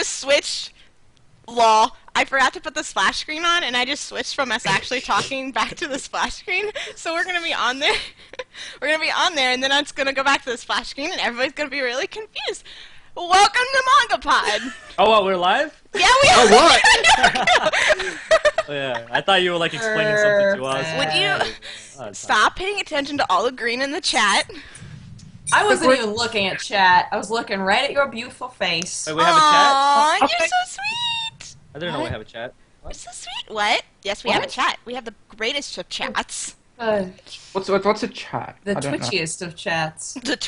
just switched. Lol. I forgot to put the splash screen on, and I just switched from us actually talking back to the splash screen. So we're gonna be on there. We're gonna be on there, and then it's gonna go back to the splash screen, and everybody's gonna be really confused. Welcome to MangaPod. Oh, what? We're live? Yeah, we are. Oh, what? Oh, yeah, I thought you were like explaining something to us. Would you stop paying attention to all the green in the chat? I wasn't even looking at chat. I was looking right at your beautiful face. Wait, we have a chat? Aw, you're so sweet. I didn't know we have a chat. You're so sweet. What? Yes, we have a chat. We have the greatest of chats. What's a chat? The I don't know. twitchiest of chats. The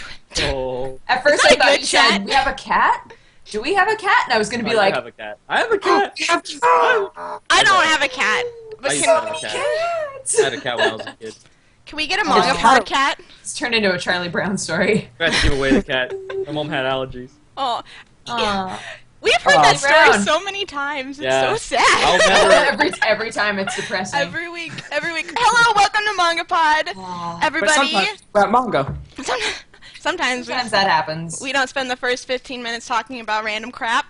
Oh. At first It's I not a thought good you chat. said, we have a cat? Do we have a cat? And I was going to be I like, have a cat. I have a cat. I don't have a cat. But I used can, to have a cat. cats! I had a cat when I was a kid. can we get a MangaPod cat? It's turned into a Charlie Brown story. I had to give away the cat. My mom had allergies. Oh, Aw. we've heard Aw. that story Brown. so many times. It's Yeah. so sad. I'll never. every time it's depressing. Every week. Hello, welcome to MangaPod, Aw. But everybody. sometimes about manga. Sometimes Sometimes that happens. we don't spend the first 15 minutes talking about random crap.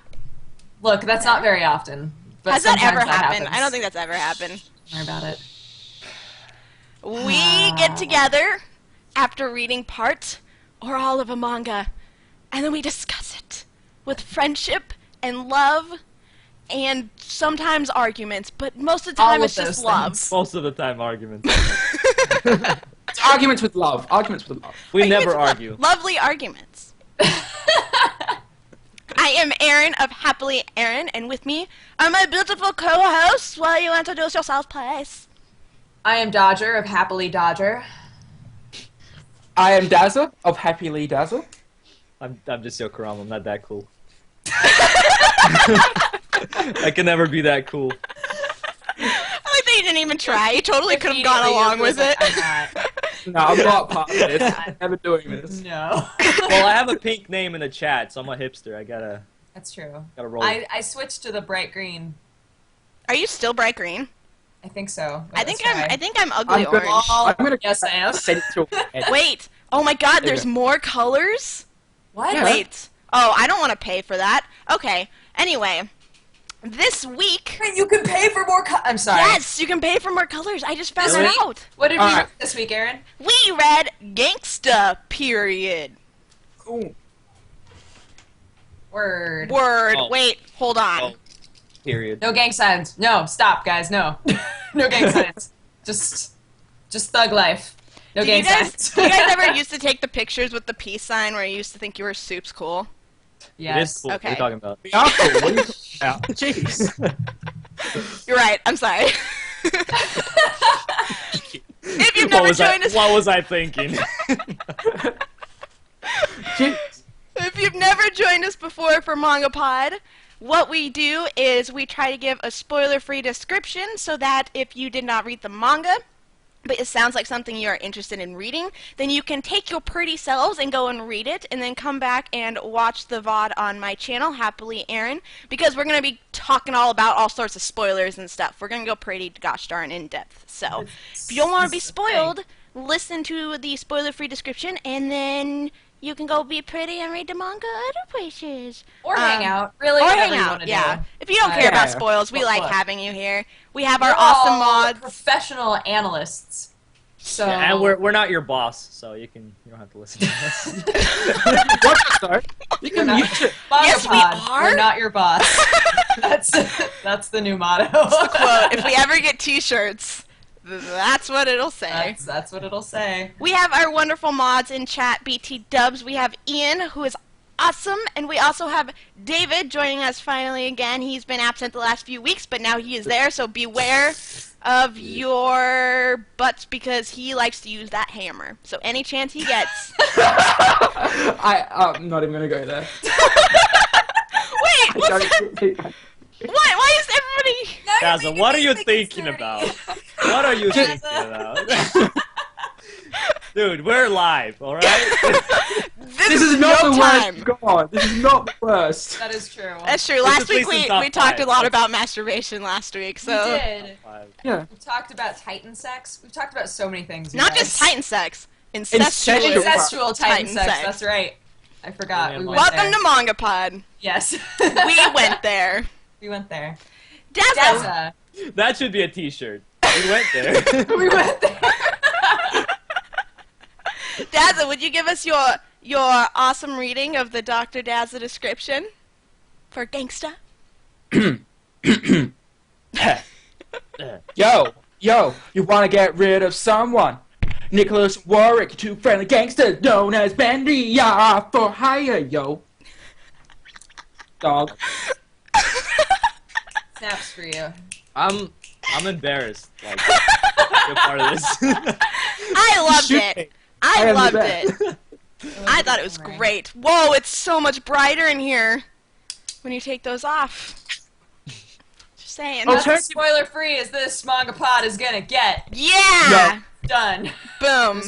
Look, that's not very often. But Has that sometimes ever happened? happens. I don't think that's ever happened. Don't worry about it. We get together after reading part or all of a manga, and then we discuss it with friendship and love and sometimes arguments, but most of the All time of it's just those love. things. Most of the time, arguments. It's arguments with love. Arguments with love. We Arguments never with love. argue. Lovely arguments. I am Erin of HappiLeeErin, and with me are my beautiful co-hosts. Will you introduce yourself, please? I am Dodger of Happily Dodger. I am Dazzle of Happy Lee Dazzle. I'm just Yokoram. I'm not that cool. I can never be that cool. I like that you didn't even try. You totally could have gone Immediately along with it. I'm not. No, I'm not part of this. I'm never doing this. No. Well, I have a pink name in the chat, so I'm a hipster. I gotta That's true. roll. I switched to the bright green. Are you still bright green? I think so. I think I'm ugly I'm gonna, orange. I'm gonna Yes, I am. Central head. Wait. Oh my God. There you There's go. more colors. What? Yeah. Wait. Oh, I don't want to pay for that. Okay. Anyway, this week. Wait, you can pay for more I'm sorry. Yes, you can pay for more colors. I just found This that week? out. What did we Alright. read this week, Aaron? We read Gangsta. Period. Ooh. Word. Word. Oh. Wait. Hold on. Oh. Period. No gang signs. No, stop, guys. No. No gang signs. Just thug life. No gang signs. You guys ever used to take the pictures with the peace sign where you used to think you were Soup's cool? It is Yes. cool. Okay. What are you talking about? We are cool. What are you talking about? Jeez. You're right. I'm sorry. If you've never joined us, What was I thinking? Jeez. if you've never joined us before for MangaPod, what we do is we try to give a spoiler-free description so that if you did not read the manga, but it sounds like something you are interested in reading, then you can take your pretty selves and go and read it, and then come back and watch the VOD on my channel, HappiLeeErin, because we're going to be talking all about all sorts of spoilers and stuff. We're going to go pretty gosh darn in-depth. So, if you don't want to be spoiled, listen to the spoiler-free description, and then you can go be pretty and read the manga other places. Or hang out. Really, Or whatever hang you out, want to yeah. do. If you don't care about Yeah. spoils, we Look, like look. having you here. We have our We're awesome all mods. professional analysts. So And we're not your boss, so you don't have to listen to us. What? Sorry. You can mute it. Yes, we MangaPod, are. We're not your boss. That's the new motto. Quote, if we ever get t-shirts, that's what it'll say. That's what it'll say. We have our wonderful mods in chat, BT Dubs. We have Ian, who is awesome, and we also have David joining us finally again. He's been absent the last few weeks, but now he is there, so beware of your butts because he likes to use that hammer. So any chance he gets. I'm not even gonna go there. Wait, what's that? Why is everybody... Dazzle, what are you thinking about? What are you thinking about? Dude, we're live, alright? This is not the time. worst. God, this is not the worst. That is true. That's true. Last at week least in we top talked a five. lot about masturbation last week, so... We did. Yeah. We've talked about Titan sex. We've talked about so many things. you Not guys. just Titan sex. Incestual, Incestual Incestual Titan Titan sex. sex. That's right. I forgot. We went Welcome there. to MangaPod. Yes. We went there. We went there. Daza. That should be a T-shirt. We went there. We went there. Daza, would you give us your awesome reading of the Dr. Daza description for Gangsta? Yo, you wanna get rid of someone? Nicholas Warwick, two friendly gangsters known as Bandy, are for hire, yo. Dog. Snaps for you. I'm embarrassed. Like, you're part of this. I loved Shoot it. me. I am the loved best. it. I thought it was great. Whoa, it's so much brighter in here when you take those off. Just saying. Oh, That's as spoiler-free as this MangaPod is gonna get. Yeah! Done. Boom.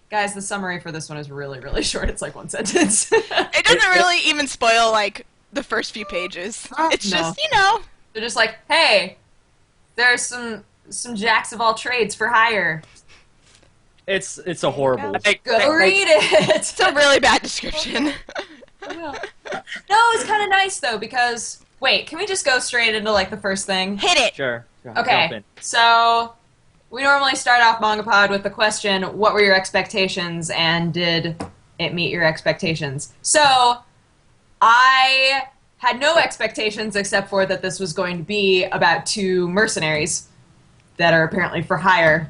Guys, the summary for this one is really, really short. It's like one sentence. It doesn't really even spoil, like, the first few pages. It's No. just, you know. They're just like, hey, there's some jacks of all trades for hire. It's a horrible. Go read it. It's a really bad description. No, it's kind of nice though because wait, can we just go straight into like the first thing? Hit it. Sure. Jump Okay, in. so we normally start off MangaPod with the question, what were your expectations and did it meet your expectations? So I had no expectations except for that this was going to be about two mercenaries that are apparently for hire.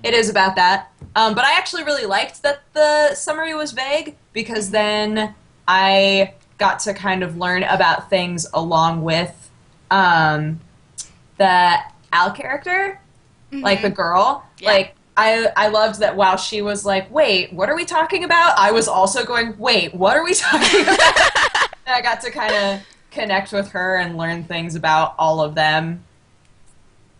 It is about that. But I actually really liked that the summary was vague because then I got to kind of learn about things along with the Al character, like the girl. Yeah. Like I loved that while she was like, wait, what are we talking about? I was also going, wait, what are we talking about? And I got to kind of connect with her and learn things about all of them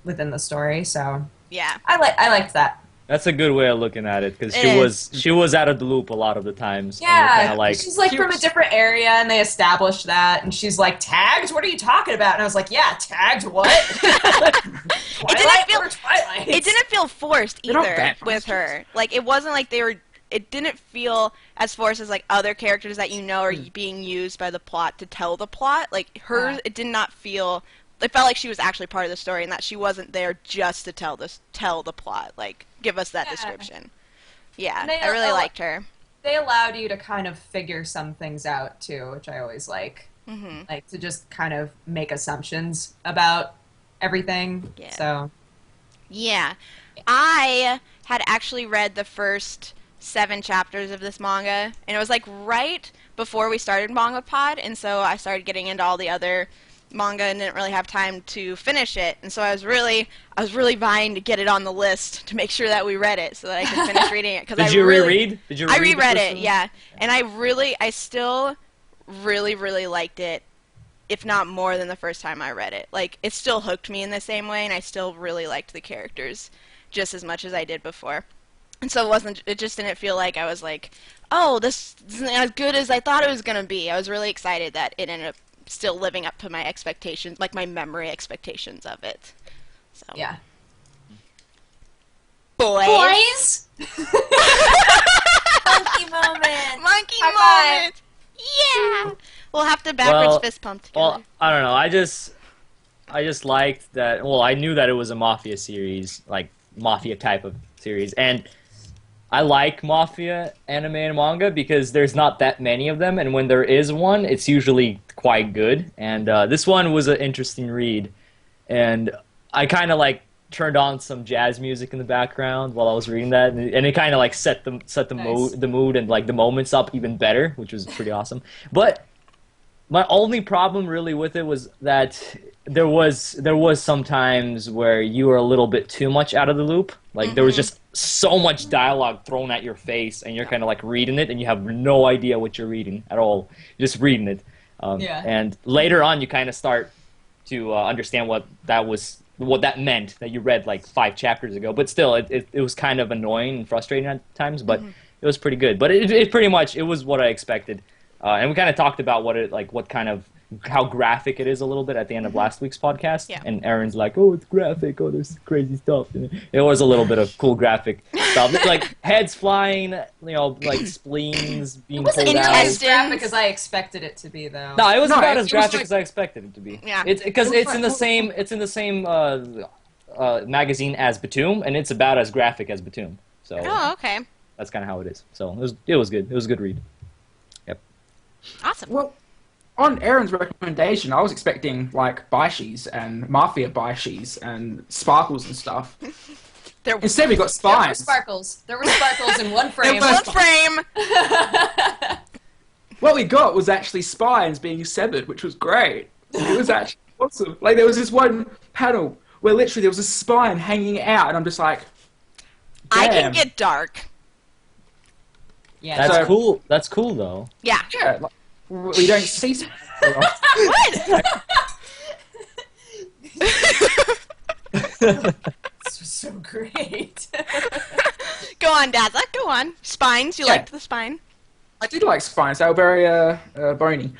within the story. So Yeah. I liked that. That's a good way of looking at it because It she was out of the loop a lot of the times. and Yeah, you're kinda like, she's like from a different area, and they established that. And she's like, "Tagged? What are you talking about?" And I was like, "Yeah, tagged. What? Twilight? feel- What are Twilight?" It didn't feel forced They're not either bad with her. Like, it wasn't like they were... It didn't feel as forced as, like, other characters that you know are being used by the plot to tell the plot. Like, hers, it did not feel... It felt like she was actually part of the story and that she wasn't there just to tell the plot. Like, give us that Yeah. description. Yeah, They I really al- liked her. They allowed you to kind of figure some things out too, which I always like. Mm-hmm. Like to just kind of make assumptions about everything. Yeah. So Yeah. I had actually read the first 7 chapters of this manga, and it was like right before we started MangaPod, and so I started getting into all the other manga and didn't really have time to finish it, and so I was really vying to get it on the list to make sure that we read it so that I could finish reading it. did you reread? Did you? I reread the reread first it, one? yeah, and I still really liked it, if not more than the first time I read it. Like, it still hooked me in the same way, and I still really liked the characters just as much as I did before. And so it just didn't feel like I was like, oh, this isn't as good as I thought it was going to be. I was really excited that it ended up still living up to my expectations, like my memory expectations of it. So yeah. Boys. Monkey moment. Monkey High moment. Yeah. We'll have to backwards fist pump together. Well, I don't know. I just liked that. Well, I knew that it was a Mafia series, like Mafia type of series, and I like Mafia anime and manga because there's not that many of them, and when there is one, it's usually quite good. And this one was an interesting read, and I kind of like turned on some jazz music in the background while I was reading that, and it kind of like set the Nice. mood and like the moments up even better, which was pretty awesome. But my only problem really with it was that there was some times where you were a little bit too much out of the loop. Like there was just so much dialogue thrown at your face, and you're kind of like reading it, and you have no idea what you're reading at all. You're just reading it. Yeah. And later on, you kind of start to understand what that meant that you read like 5 chapters ago. But still, it was kind of annoying and frustrating at times. But it was pretty good. But it pretty much it was what I expected. And we kind of talked about how graphic it is a little bit at the end of last week's podcast. Yeah. And Erin's like, oh, it's graphic. Oh, there's crazy stuff. And it was a little bit of cool graphic stuff. Like heads flying, like spleens being It wasn't pulled nearly out. as graphic as I expected it to be, though. No, it was No, about it as was graphic like- as I expected it to be. Yeah. It's because It was it's in like- the same magazine as Batum, and it's about as graphic as Batum. So Oh, okay. that's kind of how it is. So it was good. It was a good read. Yep. Awesome. Well, on Erin's recommendation, I was expecting like Baishis and Mafia Baishis and sparkles and stuff. There Instead, we got There were spines. sparkles. There were sparkles in one frame. There one frame. What we got was actually spines being severed, which was great. It was actually awesome. Like there was this one panel where literally there was a spine hanging out, and I'm just like, I can damn. get dark. Yeah. That's So- cool. That's cool though. Yeah. yeah, like, we don't see spines very often. What? This was so great. Go on, Dazzla. Go on. Spines. You Yeah. liked the spine. I did like spines. They were very bony.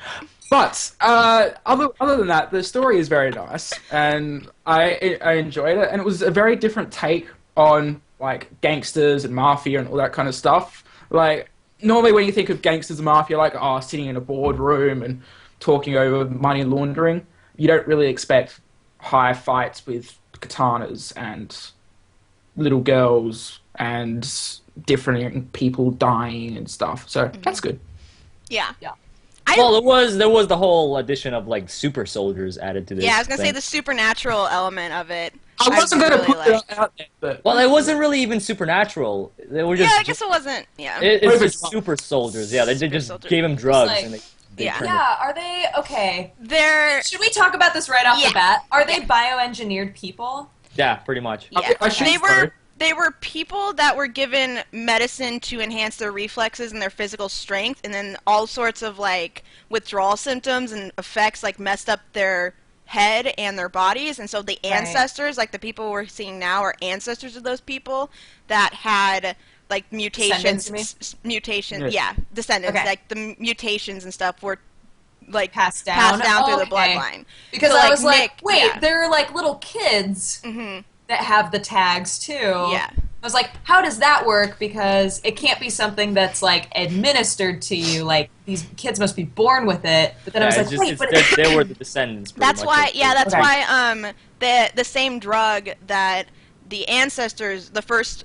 But other than that, the story is very nice, and I enjoyed it. And it was a very different take on like gangsters and mafia and all that kind of stuff. Like normally when you think of gangsters and mafia, like sitting in a boardroom and talking over money laundering, you don't really expect high fights with katanas and little girls and different people dying and stuff. So that's good. Yeah. Yeah. Well, there was the whole addition of like super soldiers added to this. Yeah, I was gonna say thing. the supernatural element of it. I wasn't going to really put liked. that out there, but Well, it wasn't really even supernatural. They were just. Yeah, I guess it wasn't. Yeah. It's Over just drugs. super soldiers. Yeah, they Super just soldiers. gave him drugs like- and they Yeah. turned it- Yeah, are they okay? They're Should we talk about this right off Yeah. the bat? Are they bioengineered people? Yeah, pretty much. yeah. I should They so. were people that were given medicine to enhance their reflexes and their physical strength, and then all sorts of like withdrawal symptoms and effects like messed up their head and their bodies, and so the Right. ancestors, like the people we're seeing now, are ancestors of those people that had like mutations, Descendants, mutations, Yeah. descendants, Okay. like the mutations and stuff were like Passed down? through the Okay. bloodline. Because So, I like, was like, Nick- wait, yeah. they're like little kids hmm that have the tags too. Yeah. I was like, how does that work? Because it can't be something that's like administered to you. Like these kids must be born with it. But then I was Yeah, like, it's wait, just, but they were the descendants. Pretty That's much why, of- yeah, that's Okay. why the same drug that the ancestors, the first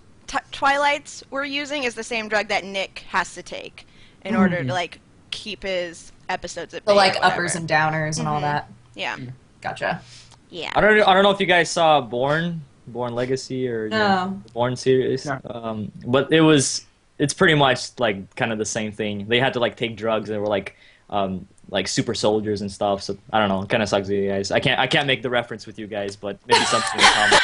Twilights were using, is the same drug that Nick has to take in order to like keep his episodes at bay. the like or whatever. uppers and downers and all that. Yeah, Gotcha. yeah. I don't know if you guys saw Born Legacy or No. the Born series. No. But it's pretty much like kind of the same thing. They had to like take drugs. They were like super soldiers and stuff. So I don't know. It kind of sucks with you guys. I can't make the reference with you guys, but maybe something will come.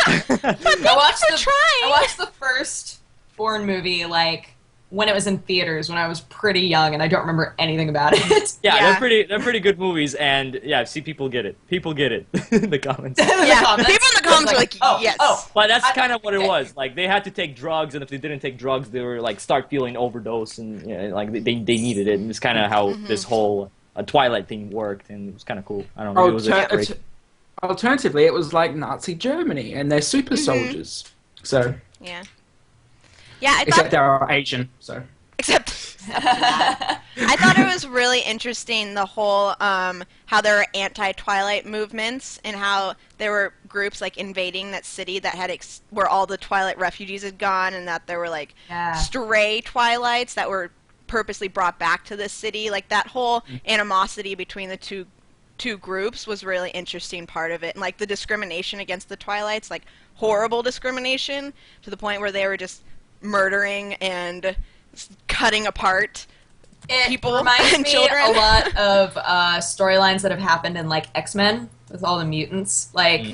I watched for the trying. I watched the first Bourne movie like when it was in theaters when I was pretty young and I don't remember anything about it. Yeah, Yeah. they're pretty good movies, and yeah, see, people get it. People get it in the comments. In the Yeah, comments. people in the comments are like, oh, yes. Oh, But that's I- kind of what it okay. was. Like they had to take drugs, and if they didn't take drugs, they were like start feeling overdose, and like they needed it. And it's kind of how this whole Twilight thing worked, and it was kind of cool. I don't know. It was a break. Alternatively, it was like Nazi Germany, and they're super soldiers. So, Yeah. Yeah, I except thought, they're Asian. So, except I thought it was really interesting the whole how there were anti-Twilight movements and how there were groups like invading that city that had where all the Twilight refugees had gone, and that there were like Yeah. stray Twilights that were purposely brought back to this city. Like that whole animosity between the two groups was really interesting part of it, and like the discrimination against the Twilights, like horrible discrimination to the point where they were just murdering and cutting apart It people reminds and me children. a lot of storylines that have happened in like X-Men with all the mutants, like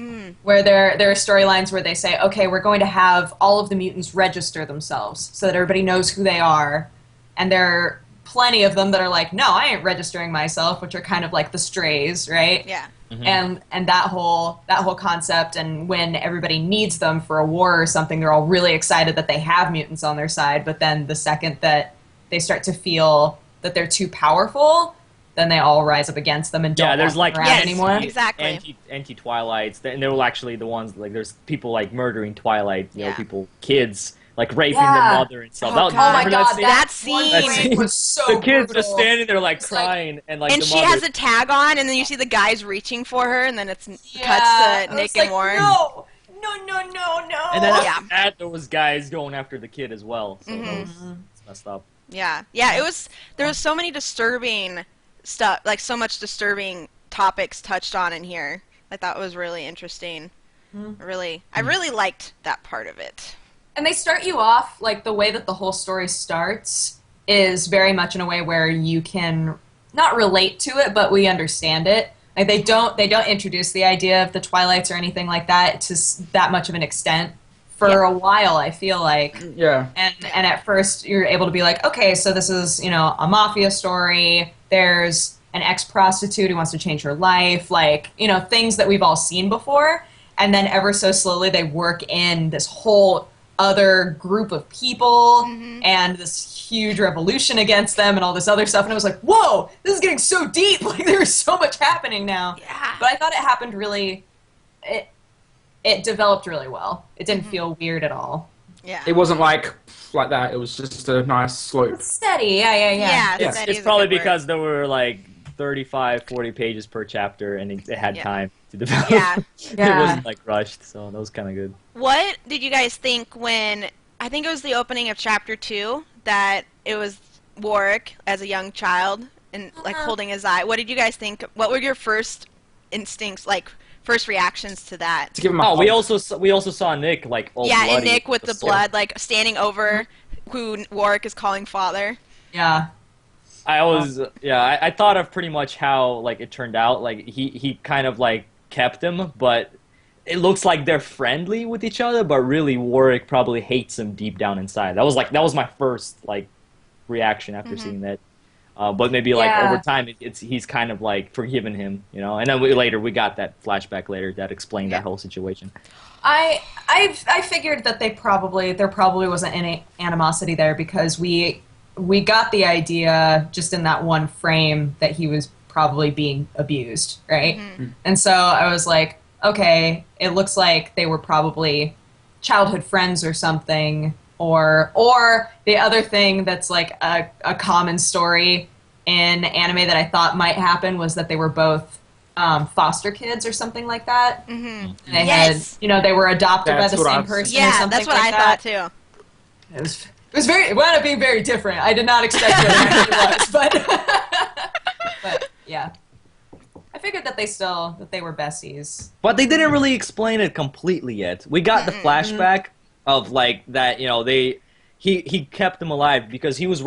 where there are storylines where they say, okay, we're going to have all of the mutants register themselves so that everybody knows who they are, and there are plenty of them that are like, no, I ain't registering myself, which are kind of like the strays, right? Yeah. And that whole concept, and when everybody needs them for a war or something, they're all really excited that they have mutants on their side. But then the second that they start to feel that they're too powerful, then they all rise up against them and don't Yeah, there's want like them around Yes, anymore. exactly. anti Twilights, and they were actually the ones like there's people like murdering Twilight, you know, Yeah. kids like raping Yeah. the mother and stuff. Oh, that, God. Oh my remember god, scene? That one scene. rape was so The kid's brutal. just standing there like It's like- crying, and like And the she mother. has a tag on, and then you see the guys reaching for her, and then it's Yeah, cuts I to was Nick like, and Warren. No, no, no, no, no. And then Yeah. after that, there was guys going after the kid as well. So Mhm. that was it's messed up. Yeah, it was. There was so many disturbing stuff, like so much disturbing topics touched on in here. I thought it was really interesting. I really liked that part of it. And they start you off, like, the way that the whole story starts is very much in a way where you can not relate to it, but we understand it. Like, they don't introduce the idea of the Twilights or anything like that to that much of an extent for a while, I feel like. Yeah. And at first you're able to be like, okay, so this is, you know, a mafia story. There's an ex-prostitute who wants to change her life, like, you know, things that we've all seen before. And then ever so slowly they work in this whole other group of people and this huge revolution against them and all this other stuff. And I was like, whoa, this is getting so deep. Like, there's so much happening now. Yeah. But I thought it happened really, it developed really well. It didn't feel weird at all. Yeah. It wasn't like that. It was just a nice slope. It's steady, yeah. Yeah, Yeah. steady is It's a probably good word. because there were like 35, 40 pages per chapter, and it had Yeah. time to develop. Yeah. It Yeah. wasn't like rushed, so that was kind of good. What did you guys think when, I think it was the opening of chapter 2, that it was Warwick as a young child and like holding his eye? What did you guys think? What were your first instincts, like first reactions to that? To give him a Oh, we hug. also saw Nick like all Yeah, and bloody Nick with the sword. blood, like standing over who Warwick is calling father. Yeah. I thought of pretty much how like it turned out. Like he kind of like kept him, but it looks like they're friendly with each other, but really Warwick probably hates him deep down inside. That was my first like reaction after seeing that. But maybe like Yeah. over time, he's kind of like forgiven him, you know. And then later we got that flashback later that explained that whole situation. I figured that there probably wasn't any animosity there because we got the idea just in that one frame that he was probably being abused, right? And so I was like, okay, it looks like they were probably childhood friends or something, or the other thing that's like a common story in anime that I thought might happen was that they were both foster kids or something like that. Mm-hmm. They Yes. had, they were adopted That's by the what same I've person. or Yeah, something that's what like I that. thought too. It wound up being very different. I did not expect what it actually was, but yeah. I figured that they were besties. But they didn't really explain it completely yet. We got the flashback of like that, he kept him alive because Nick was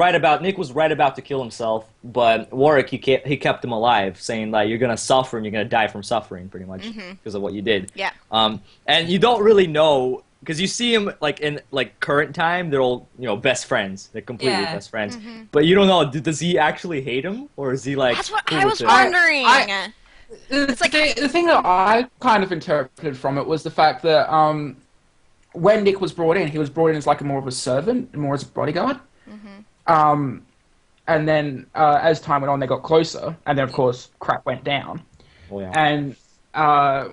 right about to kill himself, but Warwick he kept him alive, saying like you're gonna suffer and you're gonna die from suffering pretty much because of what you did. Yeah. And you don't really know because you see him like in like current time, they're all best friends. They're completely Yeah. best friends. But you don't know, does he actually hate him or is he like? That's what cool I with was it? wondering. The thing that I kind of interpreted from it was the fact that when Nick was brought in, he was brought in as like more of a servant, more as a bodyguard. And then as time went on, they got closer, and then of course crap went down. Oh, yeah. And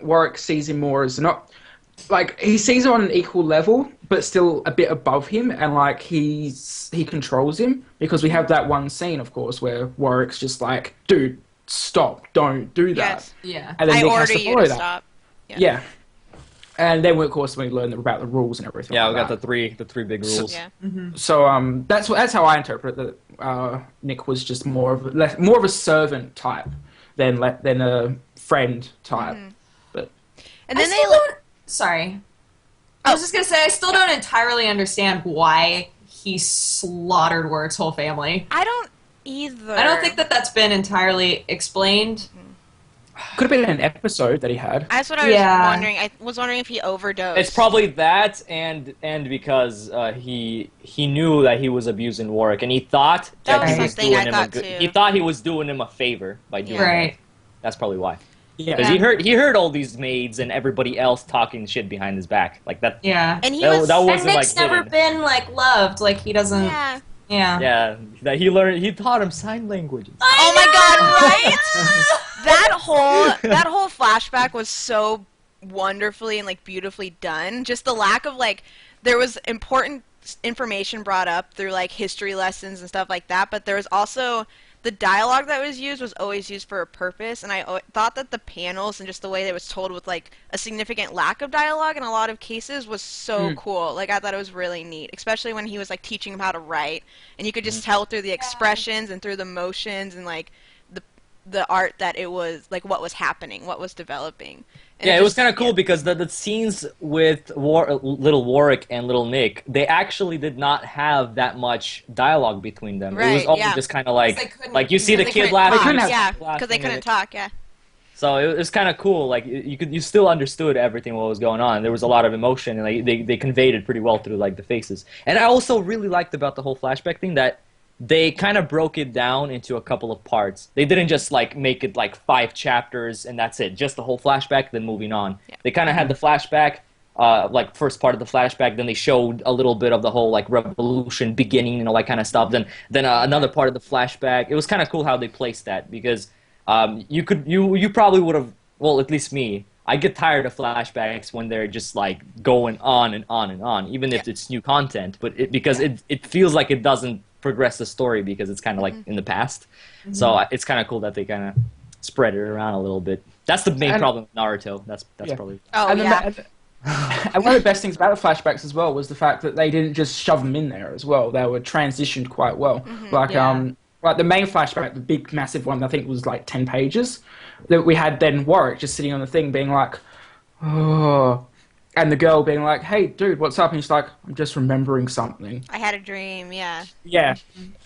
Warwick sees him more as not like he sees him on an equal level, but still a bit above him, and like he controls him because we have that one scene, of course, where Warwick's just like, "Dude, stop! Don't do that." Yes. Yeah. And then I Nick has order to you follow to that. stop. Yeah. And then, of course, we learn about the rules and everything. Yeah, like we got that. the three big rules. Yeah. So that's how I interpret that. Nick was just more of a servant type than a friend type. But And I then still they don't. Sorry. I was just gonna say I still don't entirely understand why he slaughtered Warwick's whole family. I don't either. I don't think that that's been entirely explained. could have been an episode that he had. That's what I was Yeah. wondering. I was wondering if he overdosed. It's probably that, and because he knew that he was abusing Warwick, and he thought That that was he was something doing I him a thought good. too. He thought he was doing him a favor by doing Right. that. That's probably why. Yeah. Because he heard all these maids and everybody else talking shit behind his back, like that. Yeah. and he That, was. that And wasn't Nick's like never hidden. been like loved. Like he doesn't. Yeah. Yeah. Yeah, that he learned. He taught him sign languages. Oh my god! Right? that whole flashback was so wonderfully and like beautifully done. Just the lack of like, there was important information brought up through like history lessons and stuff like that, but there was also the dialogue that was always used for a purpose, and I thought that the panels and just the way that it was told with like a significant lack of dialogue in a lot of cases was so cool. Like I thought it was really neat, especially when he was like teaching him how to write, and you could just tell through the expressions and through the motions and like the art that it was like what was happening, what was developing. And Yeah, it was kind of cool because the scenes with Little Warwick and Little Nick, they actually did not have that much dialogue between them. It was always just kind of like you see the kid laughing. Yeah, because they couldn't talk. Yeah. So it was kind of cool. Like you still understood everything what was going on. There was a lot of emotion, and like, they conveyed it pretty well through like the faces. And I also really liked about the whole flashback thing that they kind of broke it down into a couple of parts. They didn't just like make it like 5 chapters and that's it, just the whole flashback, then moving on. Yeah. They kind of had the flashback, like first part of the flashback, then they showed a little bit of the whole like revolution beginning and all that kind of stuff. Then another part of the flashback. It was kind of cool how they placed that because you probably would have, well, at least me, I get tired of flashbacks when they're just like going on and on and on, even if it's new content. But it feels like it doesn't progress the story because it's kind of like in the past. So it's kind of cool that they kind of spread it around a little bit. That's the main problem with Naruto. That's probably. And one of the best things about the flashbacks as well was the fact that they didn't just shove them in there as well. They were transitioned quite well. Like the main flashback, the big massive one, I think was like 10 pages. That we had then Warwick just sitting on the thing being like, oh. And the girl being like, hey, dude, what's up? And he's like, I'm just remembering something. I had a dream, yeah. Yeah.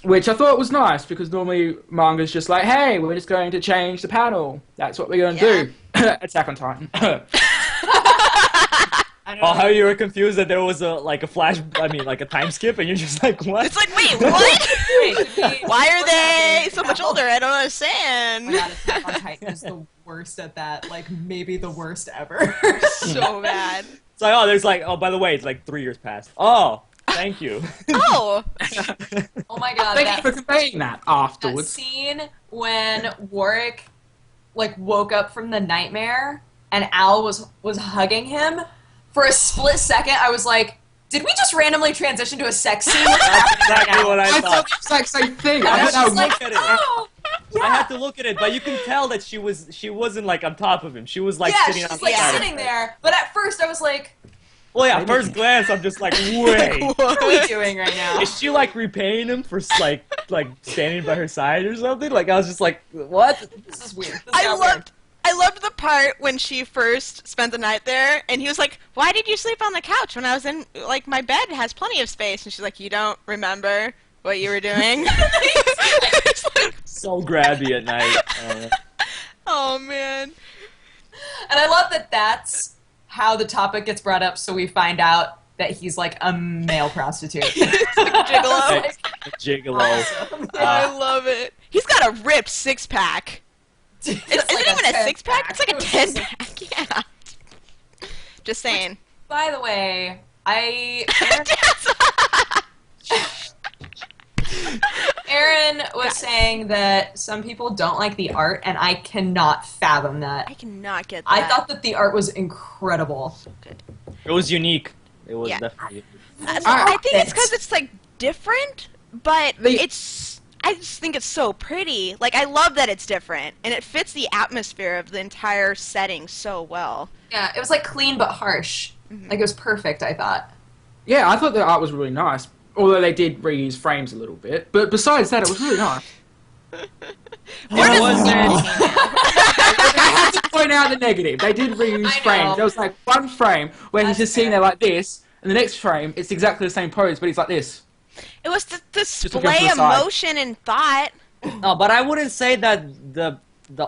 Which I thought was nice, because normally manga's just like, hey, we're just going to change the panel. That's what we're going to do. Attack on Titan. How you were confused that there was like a time skip, and you're just like, what? It's like, wait, what? Why are they so much older? I don't understand. Oh my god, Attack on Titan is the worst at that. Like, maybe the worst ever. So bad. It's like, there's like, by the way, it's like 3 years past. Oh, thank you. Oh. Oh my god. Thank you for conveying that afterwards. That scene when Warwick, like, woke up from the nightmare and Al was hugging him. For a split second, I was like, did we just randomly transition to a sex scene? That's exactly what I thought. The exact same thing. I had to like, look at it. I had to look at it, but you can tell that she wasn't like on top of him. She was like sitting on she's like sitting there. But at first, I was like, well, yeah, first glance, I'm just like, wait, what are we doing right now? Is she like repaying him for like standing by her side or something? Like I was just like, what? This is weird. I loved the part when she first spent the night there, and he was like, why did you sleep on the couch when I was in, like, my bed has plenty of space? And she's like, you don't remember what you were doing? It's like, so grabby at night. oh, man. And I love that that's how the topic gets brought up, so we find out that he's, like, a male prostitute. Like a gigolo. A gigolo. Awesome. I love it. He's got a ripped six-pack. Isn't it even a 6-pack? It's like a 10-pack. Yeah. Just saying. By the way, Aaron was saying that some people don't like the art, and I cannot fathom that. I cannot get that. I thought that the art was incredible. Good. It was unique. It was definitely. I think it's because it's like different, but I just think it's so pretty. Like, I love that it's different, and it fits the atmosphere of the entire setting so well. Yeah, it was like clean but harsh. Like, it was perfect, I thought. Yeah, I thought the art was really nice, although they did reuse frames a little bit. But besides that, it was really nice. I have to point out the negative. They did reuse frames. There was like one frame where he's just sitting there like this, and the next frame, it's exactly the same pose, but he's like this. It was to display emotion and thought. No, but I wouldn't say that the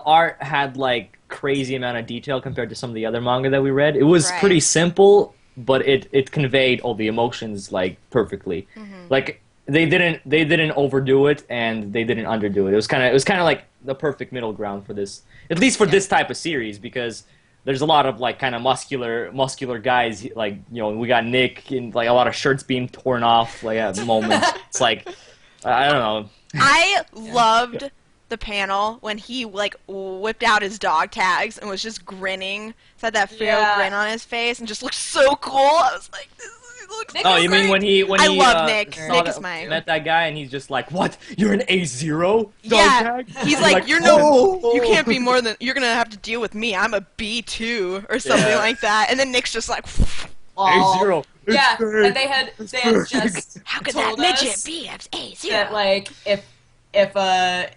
art had like crazy amount of detail compared to some of the other manga that we read. It was pretty simple, but it conveyed all the emotions like perfectly. Like they didn't overdo it and they didn't underdo it. It was kind of like the perfect middle ground for this, at least for this type of series, because there's a lot of like kind of muscular guys, like, you know, we got Nick and like a lot of shirts being torn off like at moments. It's like, I don't know. I loved the panel when he like whipped out his dog tags and was just grinning. Had that feral grin on his face and just looked so cool. I was like, this looks. Nick Oh, is you mean great. when I he love Nick. saw Nick that- is my- met that guy and he's just like, what? You're an A0? Yeah, Dog tag? he's like, you're no, "Oh." you can't be more than, you're gonna have to deal with me. I'm a B2 or something Yeah. like that. And then Nick's just like, Aw. A0. It's Yeah, fake. and they had just how could that told midget us be A0? that like if a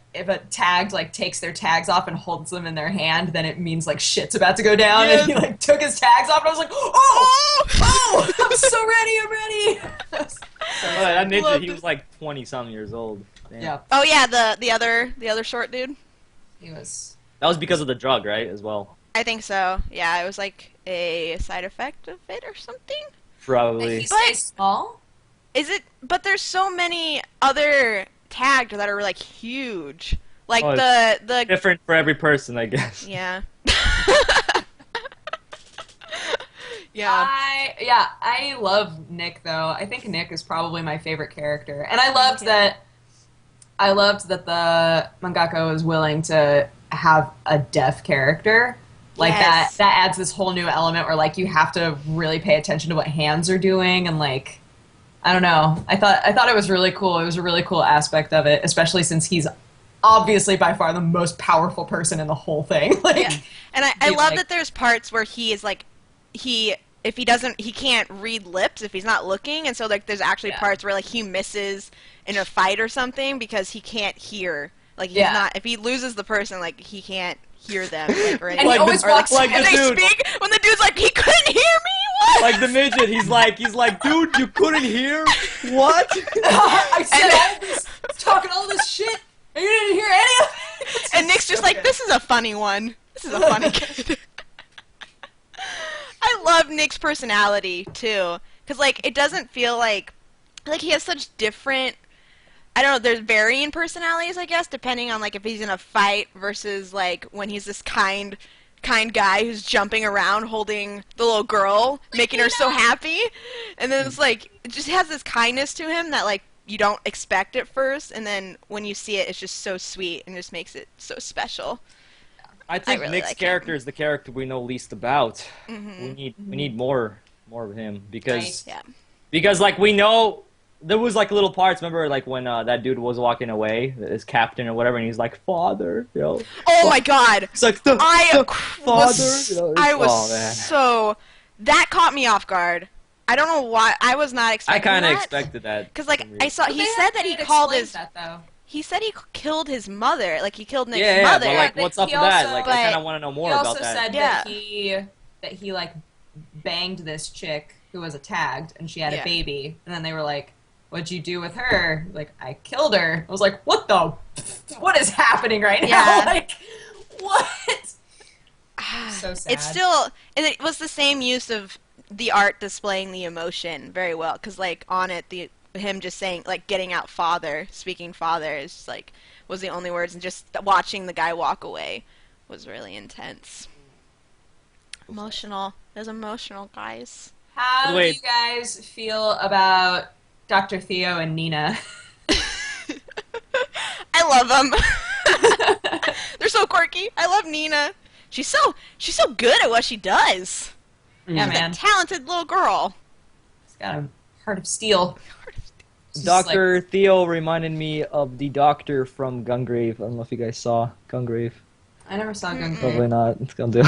tagged like takes their tags off and holds them in their hand, then it means like shit's about to go down. Yes. And he like took his tags off, and I was like, oh, I'm so ready, I'm ready. Oh, that midget, Loved he it. was like 20-something years old. Damn. Yeah, Oh yeah, the other short dude. he was. That was because of the drug, right, as well? I think so. Yeah, it was like a side effect of it or something. He Probably. stays small. Is it? But there's so many other tagged that are like huge. Like Oh, the Different for every person, I guess. yeah. Yeah. I love Nick though. I think Nick is probably my favorite character, and I loved that the mangaka was willing to have a deaf character. Like Yes. that adds this whole new element where like you have to really pay attention to what hands are doing, and like I don't know. I thought it was really cool. It was a really cool aspect of it, especially since he's obviously by far the most powerful person in the whole thing. Like, Yeah. And I He's love like- that there's parts where he is like if he can't read lips if he's not looking, and so like there's actually Yeah. parts where like he misses in a fight or something because he can't hear. Like he's Yeah. not, if he loses the person, like he can't hear them. Like, or And he Like always the- walks like and the they dude. speak when the dude's like, he couldn't hear me. What? Like the midget, he's like, dude, you couldn't hear? What? I said And- all this, talking all this shit, and you didn't hear any of it. And Nick's just like, this is a funny one. This is a funny kid. I love Nick's personality too, because like it doesn't feel like he has such different. I don't know. There's varying personalities, I guess, depending on like if he's in a fight versus like when he's this kind guy who's jumping around holding the little girl, making her so happy, and then it's like it just has this kindness to him that like you don't expect at first, and then when you see it, it's just so sweet and just makes it so special. I think really Nick's like character him. is the character we know least about. Mhm. We need more of him because Yeah. because like we know there was like little parts. Remember like when that dude was walking away, his captain or whatever, and he's like father, you know. Oh my God. It's like the I father. was, You know, I was oh, man. so that caught me off guard. I don't know why. I was not I expecting kind of that. expected that. Because like for some I reason. saw, he said that he called his. That, though. He said he killed his mother. Like he killed Nick's yeah, mother. but like But what's up he with that? also- Like but I kind of want to know more He about also that. said Yeah. that he like banged this chick who was a tagged, and she had Yeah. a baby, and then they were like, "What'd you do with her?" Like, I killed her. I was like, "What the? What is happening right now? Yeah. Like, what?" So sad. It's still, and it was the same use of the art displaying the emotion very well. Because like on it, him just saying like getting out father, speaking father is just, like was the only words, and just watching the guy walk away was really intense. Emotional. It was emotional, guys. How do Wait. you guys feel about Dr. Theo and Nina? I love them. They're so quirky. I love Nina. She's so good at what she does. Yeah, She's a man. talented little girl. She's got a heart of steel. She's Dr. Theo reminded me of the doctor from Gungrave. I don't know if you guys saw Gungrave. I never saw Gun. Probably not. It's gonna do.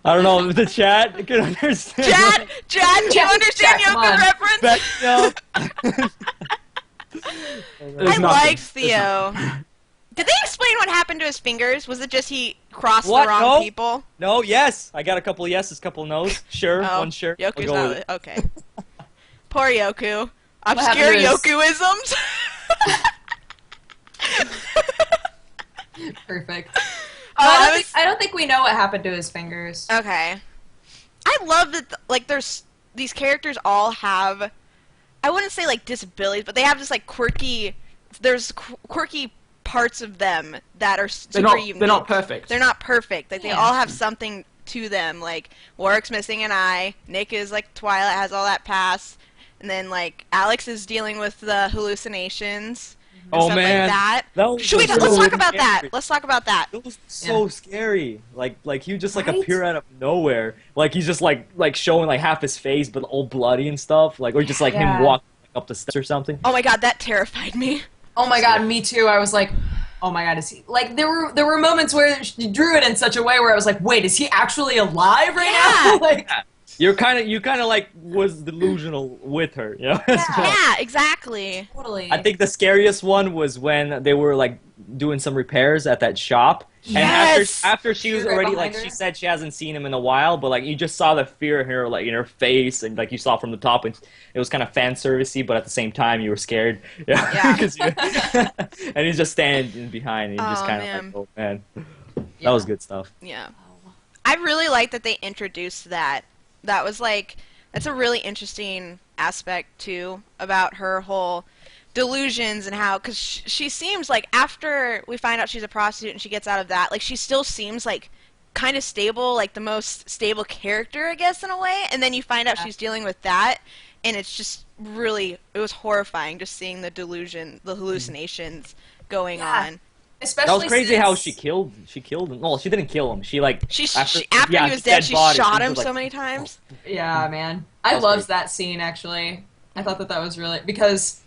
I don't know if the chat can understand. Chad, do you understand Chad, come Yoko's on. reference? Back up. There's I nothing. liked Theo. Did they explain what happened to his fingers? Was it just he crossed What? the wrong No. people? No, yes. I got a couple of yeses, couple of no's. Sure, Oh, one sure. Yoku's We'll go not with it. okay. Poor Yoku. happened Obscure to his- Yokuisms. Perfect. Oh, I don't think we know what happened to his fingers. Okay. I love that, like, there's these characters all have, I wouldn't say, like, disabilities, but they have this, like, quirky, there's quirky parts of them that are super unique. They're not perfect. They're not perfect. Like, they Yeah. all have something to them. Like, Warwick's missing an eye. Nick is, like, Twilight, has all that past. And then, like, Alex is dealing with the hallucinations. and Oh stuff man, like that. that was Should we? so Let's talk about scary. that. Let's talk about that. It was so scary. Like he would just like Right? appear out of nowhere. Like he's just like showing like half his face, but all bloody and stuff. Like or just like Yeah. him walking up the steps or something. Oh my god, that terrified me. Oh my god, me too. I was like, oh my god, is he like there were moments where she drew it in such a way where I was like, wait, is he actually alive right Yeah. now? Like You kind of like was delusional with her. You know? Yeah, exactly. totally. I think the scariest one was when they were like doing some repairs at that shop. Yes! And after she was Right already behind like her? she said she hasn't seen him in a while, but like you just saw the fear in her like in her face, and like you saw from the top, and it was kind of fan servicey, but at the same time you were scared. Yeah. 'Cause and he's just standing behind, and you just Oh, kind of man. like, oh man, Yeah. that was good stuff. Yeah. I really like that they introduced that. That was like, that's a really interesting aspect too about her whole delusions and how, because she seems like after we find out she's a prostitute and she gets out of that, like she still seems like kind of stable, like the most stable character, I guess, in a way. And then you find out Yeah. she's dealing with that, and it's just really, it was horrifying just seeing the delusion, the hallucinations going Yeah. on. Especially That was crazy since, how she killed him. Well, she didn't kill him. She like After yeah, he was his dead, she body, shot she him was, like, so many times. Yeah, man. I That's loved crazy. that scene actually. I thought that was really because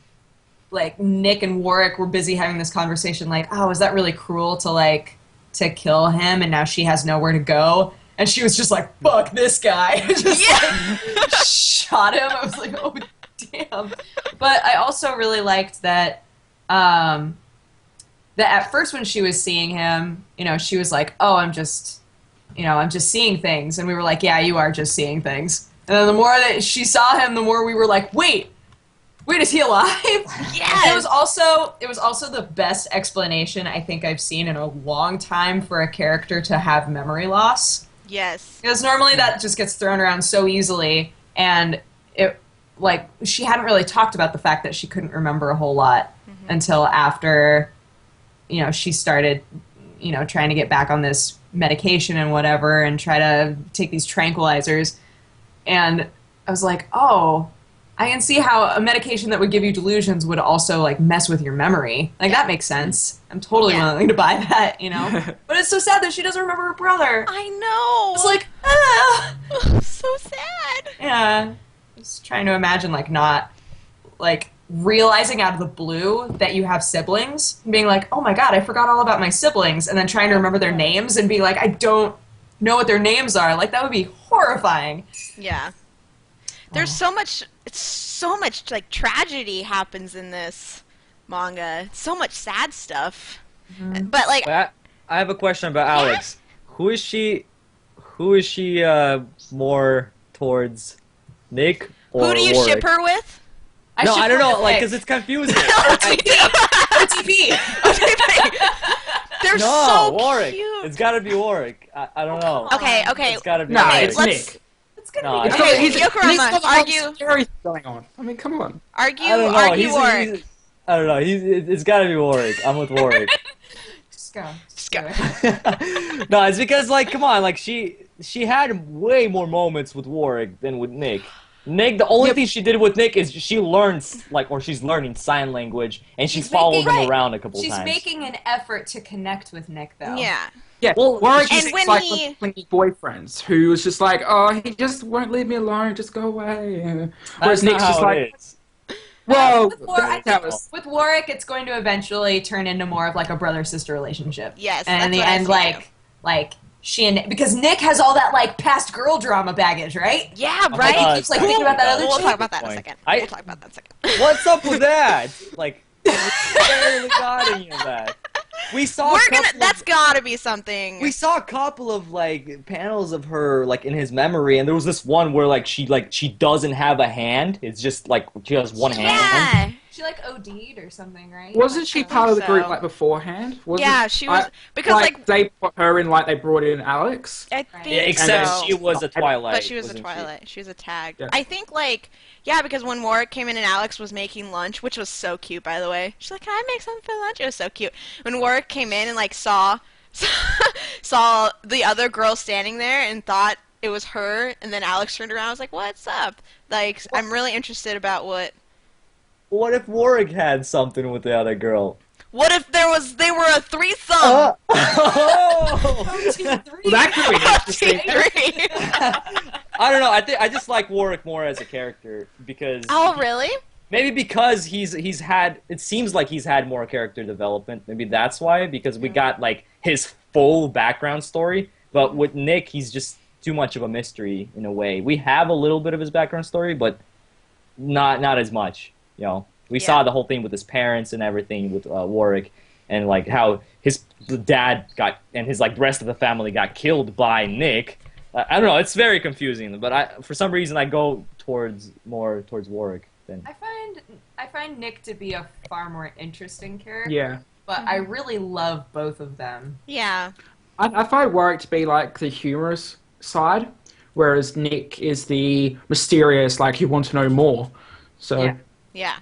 like Nick and Warwick were busy having this conversation like, "Oh, is that really cruel to kill him and now she has nowhere to go?" And she was just like, "Fuck this guy." Just like, shot him. I was like, "Oh, damn." But I also really liked that that at first when she was seeing him, you know, she was like, "Oh, I'm just seeing things." And we were like, "Yeah, you are just seeing things." And then the more that she saw him, the more we were like, wait, is he alive? Yes! It was also the best explanation I think I've seen in a long time for a character to have memory loss. Yes. Because normally that just gets thrown around so easily, and it like she hadn't really talked about the fact that she couldn't remember a whole lot until after, you know, she started, you know, trying to get back on this medication and whatever, and try to take these tranquilizers. And I was like, oh, I can see how a medication that would give you delusions would also like mess with your memory. Like that makes sense. I'm totally Yeah. willing to buy that, you know. But it's so sad that she doesn't remember her brother. I know. It's like, ah. so sad. Yeah. Just trying to imagine like not like realizing out of the blue that you have siblings and being like, oh my god, I forgot all about my siblings, and then trying to remember their names and being like, I don't know what their names are. Like that would be horrifying. Yeah. There's so much. It's so much like tragedy happens in this manga. So much sad stuff. But like, Wait, I have a question about Alex. Who is she more towards, Nick or who do you Warwick? ship her with? No, ship I don't her know, with like, Nick. because it's confusing. OTP. They're No, so Warwick. cute. It's gotta be Warwick. I don't know. Okay, okay. It's gotta be No, Warwick. it's let's- Nick. It's gonna No, be it's Okay, He's Yokorama, he's got argue. scary going on. I mean, come on. Argue, I don't know. argue, He's, Warwick. he's, I don't know. It's gotta be Warwick. I'm with Warwick. Just go. Just go. No, it's because like, come on, like she had way more moments with Warwick than with Nick. Nick, the only thing she did with Nick is she learns she's learning sign language, and she She's followed making- him around a couple She's times. making an effort to connect with Nick, though. Yeah. Yeah, Well, Warwick and is when like he- one of the clingy boyfriends who was just like, oh, he just won't leave me alone, just go away. Whereas That's Nick's not just how like, it is. whoa, With Warwick, I that think was with Warwick, it's going to eventually turn into more of like a brother-sister relationship. Yes, and in that's the what I end, see, too. like she and because Nick has all that like past girl drama baggage, right? Yeah, Oh my right? God, Keeps, like, thinking about that other We'll chick. talk about that in a Point. second. I- We'll talk about that in a second. What's up with that? Like, we barely got any of that. We saw. That's gotta be something. We saw a couple of like panels of her like in his memory, and there was this one where like she doesn't have a hand. It's just like she has one hand. Yeah. She like OD'd or something, right? Wasn't she part of the group so. like beforehand? Wasn't, Yeah, she was because like they put her in like they brought in Alex. I Right. think Yeah, except so. she was a Twilight. But she was a wasn't Twilight. She was a tag. Yeah. I think, like, yeah, because when Warwick came in and Alex was making lunch, which was so cute, by the way. She's like, can I make something for lunch? It was so cute. When Warwick came in and, like, saw the other girl standing there and thought it was her, and then Alex turned around and was like, what's up? Like, I'm really interested about what What if Warwick had something with the other girl? What if they were a threesome? Oh! Well, that could be interesting. Three. I don't know. I just like Warwick more as a character because Oh, really? maybe because he's had, it seems like he's had more character development. Maybe that's why, because we got like his full background story. But with Nick, he's just too much of a mystery in a way. We have a little bit of his background story, but not as much. You know, we saw the whole thing with his parents and everything with Warwick, and like how the dad got and his like the rest of the family got killed by Nick. I don't know. It's very confusing, but for some reason I go more towards Warwick than. I find Nick to be a far more interesting character. Yeah. But I really love both of them. Yeah. I find Warwick to be like the humorous side, whereas Nick is the mysterious, like you want to know more. So Yeah. Yeah.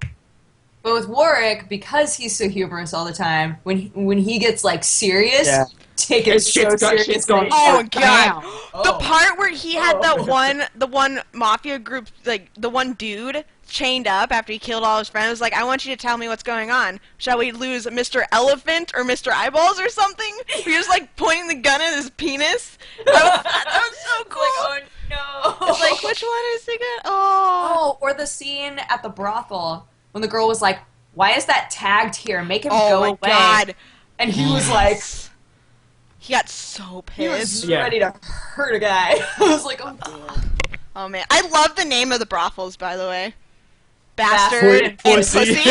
But with Warwick, because he's so humorous all the time, when he gets like serious, Yeah. take it so seriously. Oh god. Oh. The part where he had the one mafia group, like the one dude chained up after he killed all his friends, was like, I want you to tell me what's going on. Shall we lose Mr. Elephant or Mr. Eyeballs or something? He was like pointing the gun at his penis. That was so cool. Like, oh no. It's like, which one is it good? Oh. Oh, or the scene at the brothel when the girl was like, why is that tagged here? Make him Oh go my away. god. And he was like, He got so he pissed. was ready to hurt a guy. I was like, oh damn. Oh man. I love the name of the brothels, by the way. Bastard Bastard and and Pussy. pussy.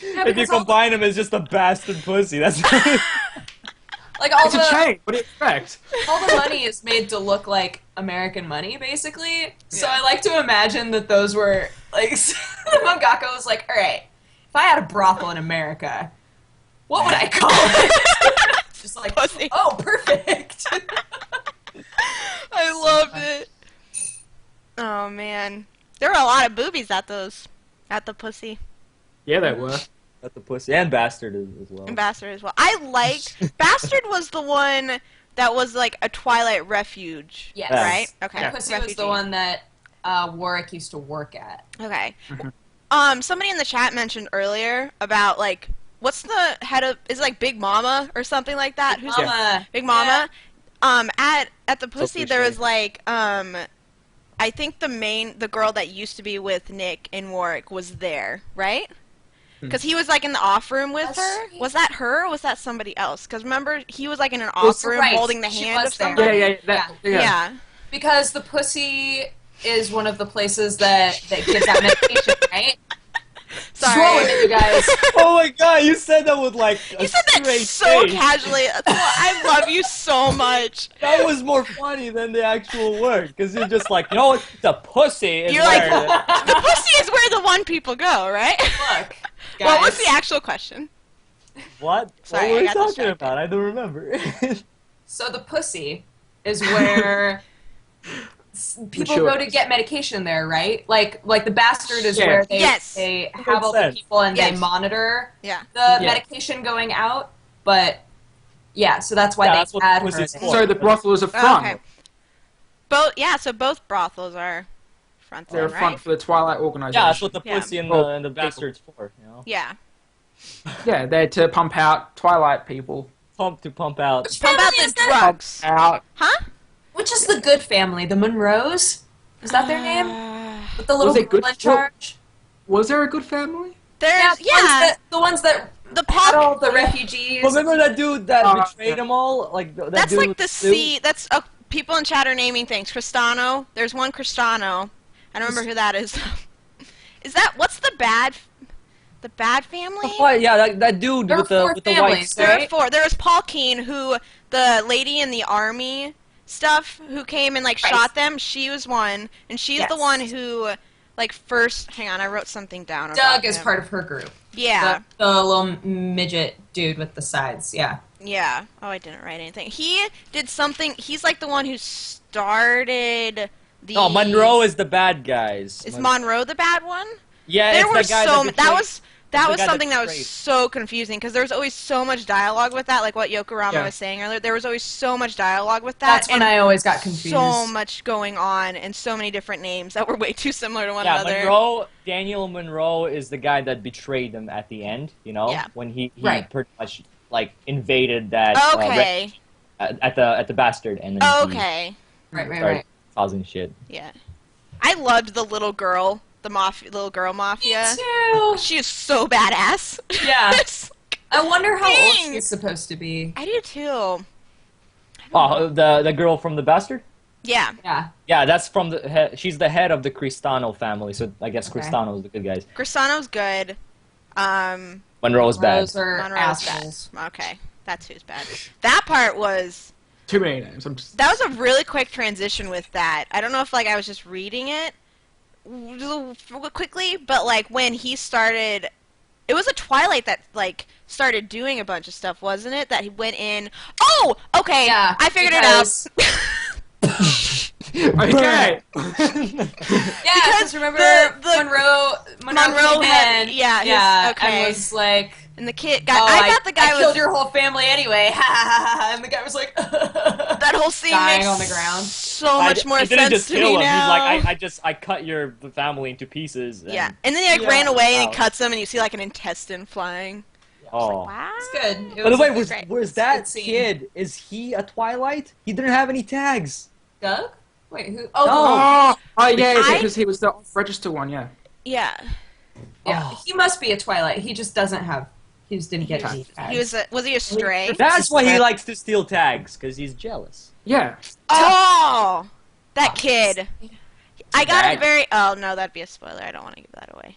Yeah, If you because all combine him as just a bastard pussy, that's. like all it's a chain. What do you expect? all the money is made to look like American money, basically. So Yeah. I like to imagine that those were like the mangaka was like, all right, if I had a brothel in America, what would I call it? Just like, Pussy. oh, perfect. I loved it. Oh man, there were a lot of boobies at the pussy Yeah, they were. That's the pussy and bastard as well. and Bastard as well. I liked Bastard was the one that was like a Twilight refuge, Yes. right? Okay, And Pussy was the one that Warwick used to work at. Okay. Somebody in the chat mentioned earlier about like what's the head of is it like Big Mama or something like that? Who's Mama. Big Mama? At the pussy there cliche. was like I think the girl that used to be with Nick and Warwick was there, right? Because he was like in the off room with That's her. right. Was that her or was that somebody else? Because remember, he was like in an off room right. holding the She hand was of there. somebody. Yeah. Because the Pussy is one of the places that gives out medication, right? What's wrong with Sorry. it, you guys? Oh my god, you said that with like a You said that straight so face. casually. I love you so much. That was more funny than the actual word, because you're just like, you know what, the pussy is You're like, where the pussy is where the one people go, right? Look, guys. What was the actual question? What? Sorry, what were I we got talking distracted. about? I don't remember. So the Pussy is where people Sure. go to get medication there, right? Like the Bastard is Yeah. where they, Yes. they That have all makes the sense. people and they Yes. monitor Yeah. the Yeah. medication going out. But yeah, so that's why Yeah, they that's what had the her Pussy's there. for. So the brothel is a front. Okay. So both brothels are fronts, They're a right? front for the Twilight organization. Yeah, that's what the Yeah. pussy and Well, the bastard's for, you know? Yeah. Yeah, they're to pump out Twilight people. To pump out. Which Pump out family the is that? drugs. Out. Huh? Which is the good family? The Monroes? Is that their name? With the little Was it girl good- in charge? Was there a good family? There's The ones that the pop. battle the refugees. Remember that dude that betrayed yeah. them all? Like that That's dude like with the suit? C. That's people in chat are naming things. Cristano. There's one Cristano. I don't remember who that is. Is that what's the bad family? What? Yeah, that dude There with were the four with the white families, suit. There right? are four. There was Paul Keene, who the lady in the army stuff who came and like Right. shot them. She was one, and she's the Yes. one who like first. Hang on, I wrote something down. Doug about is him. part of her group. Yeah, The little midget dude with the sides. Yeah. yeah. Oh, I didn't write anything. He did something. He's like the one who started the. Oh, Monroe is the bad guys. Is Monroe the bad one? Yeah, There it's were the guy so that that was That The was guy something that was betrayed. so confusing because there was always so much dialogue with that, like what Yokorama was saying earlier. There was always so much dialogue with that. That's when and I always got confused. so much going on and so many different names that were way too similar to one another. Daniel Monroe is the guy that betrayed them at the end, you know? Yeah. When he Right. pretty much, like, invaded that... Okay. At the bastard, and then he Okay. Right. started causing shit. Yeah. I loved the little girl, the little girl mafia. Me too. She is so badass. Yeah. I wonder how old Dang. she's supposed to be. I do too. Oh, the girl from the bastard? Yeah. Yeah. Yeah, that's from she's the head of the Cristano family, so I guess Okay. Cristano's the good guys. Grisano's good. Monroe's bad. Those are Monroe's assholes. bad. Okay. That's who's bad. That part was... Too many names. That was a really quick transition with that. I don't know if, like, I was just reading it quickly, but, like, when he started... It was a Twilight that, like, started doing a bunch of stuff, wasn't it? That he went in... Oh! Okay! Yeah, I figured because- it out. Okay. Yeah, Because because remember the- Monroe came had- in, yeah, okay. and was like, And the kid... Guy, oh, I thought the guy I was... killed your whole family anyway, ha ha ha ha, and the guy was like, That whole scene dying makes on the ground. so much more he didn't sense just to kill me him. now. He's like, I cut your family into pieces. And, Yeah, and then he, like, Yeah. ran away and he Wow. cuts him and you see, like, an intestine flying. Oh. Wow. It's good. It By the way, was great. was It's a that good scene. kid, is he a Twilight? He didn't have any tags. Doug? Wait, who? No. Oh, Yeah, I- because he was the off-register one, yeah. Yeah. yeah. Oh. He must be a Twilight. He just doesn't have. He just didn't get any tags. Was he a stray? That's why he likes to steal tags, because he's jealous. Yeah. Oh! That kid. I got a Bad. very... Oh, no, that'd be a spoiler. I don't want to give that away.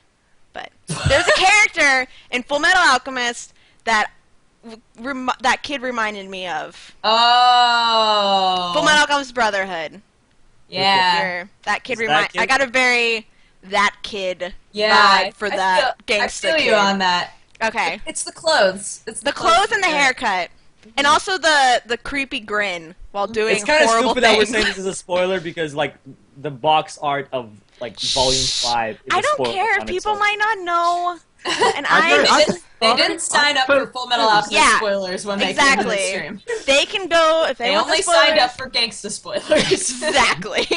But there's a character in Full Metal Alchemist that that kid reminded me of. Oh. Full Metal Alchemist Brotherhood. Yeah. That kid Is that remind. kid? I got a very that kid Yeah. vibe for that gangsta I feel kid. you on that. Okay. It's the clothes. It's The clothes and the that- haircut. And also the creepy grin while doing It's kind of horrible stupid that we're things. saying this is a spoiler, because, like, the box art of, like, Volume 5 is I a don't spoiler care if on people its own. might not know. And I- I They didn't sign up for Full Metal Alchemist Yeah, spoilers when they exactly. came on the stream. they can go if they, They want the only signed spoilers. up for gangsta spoilers. Exactly.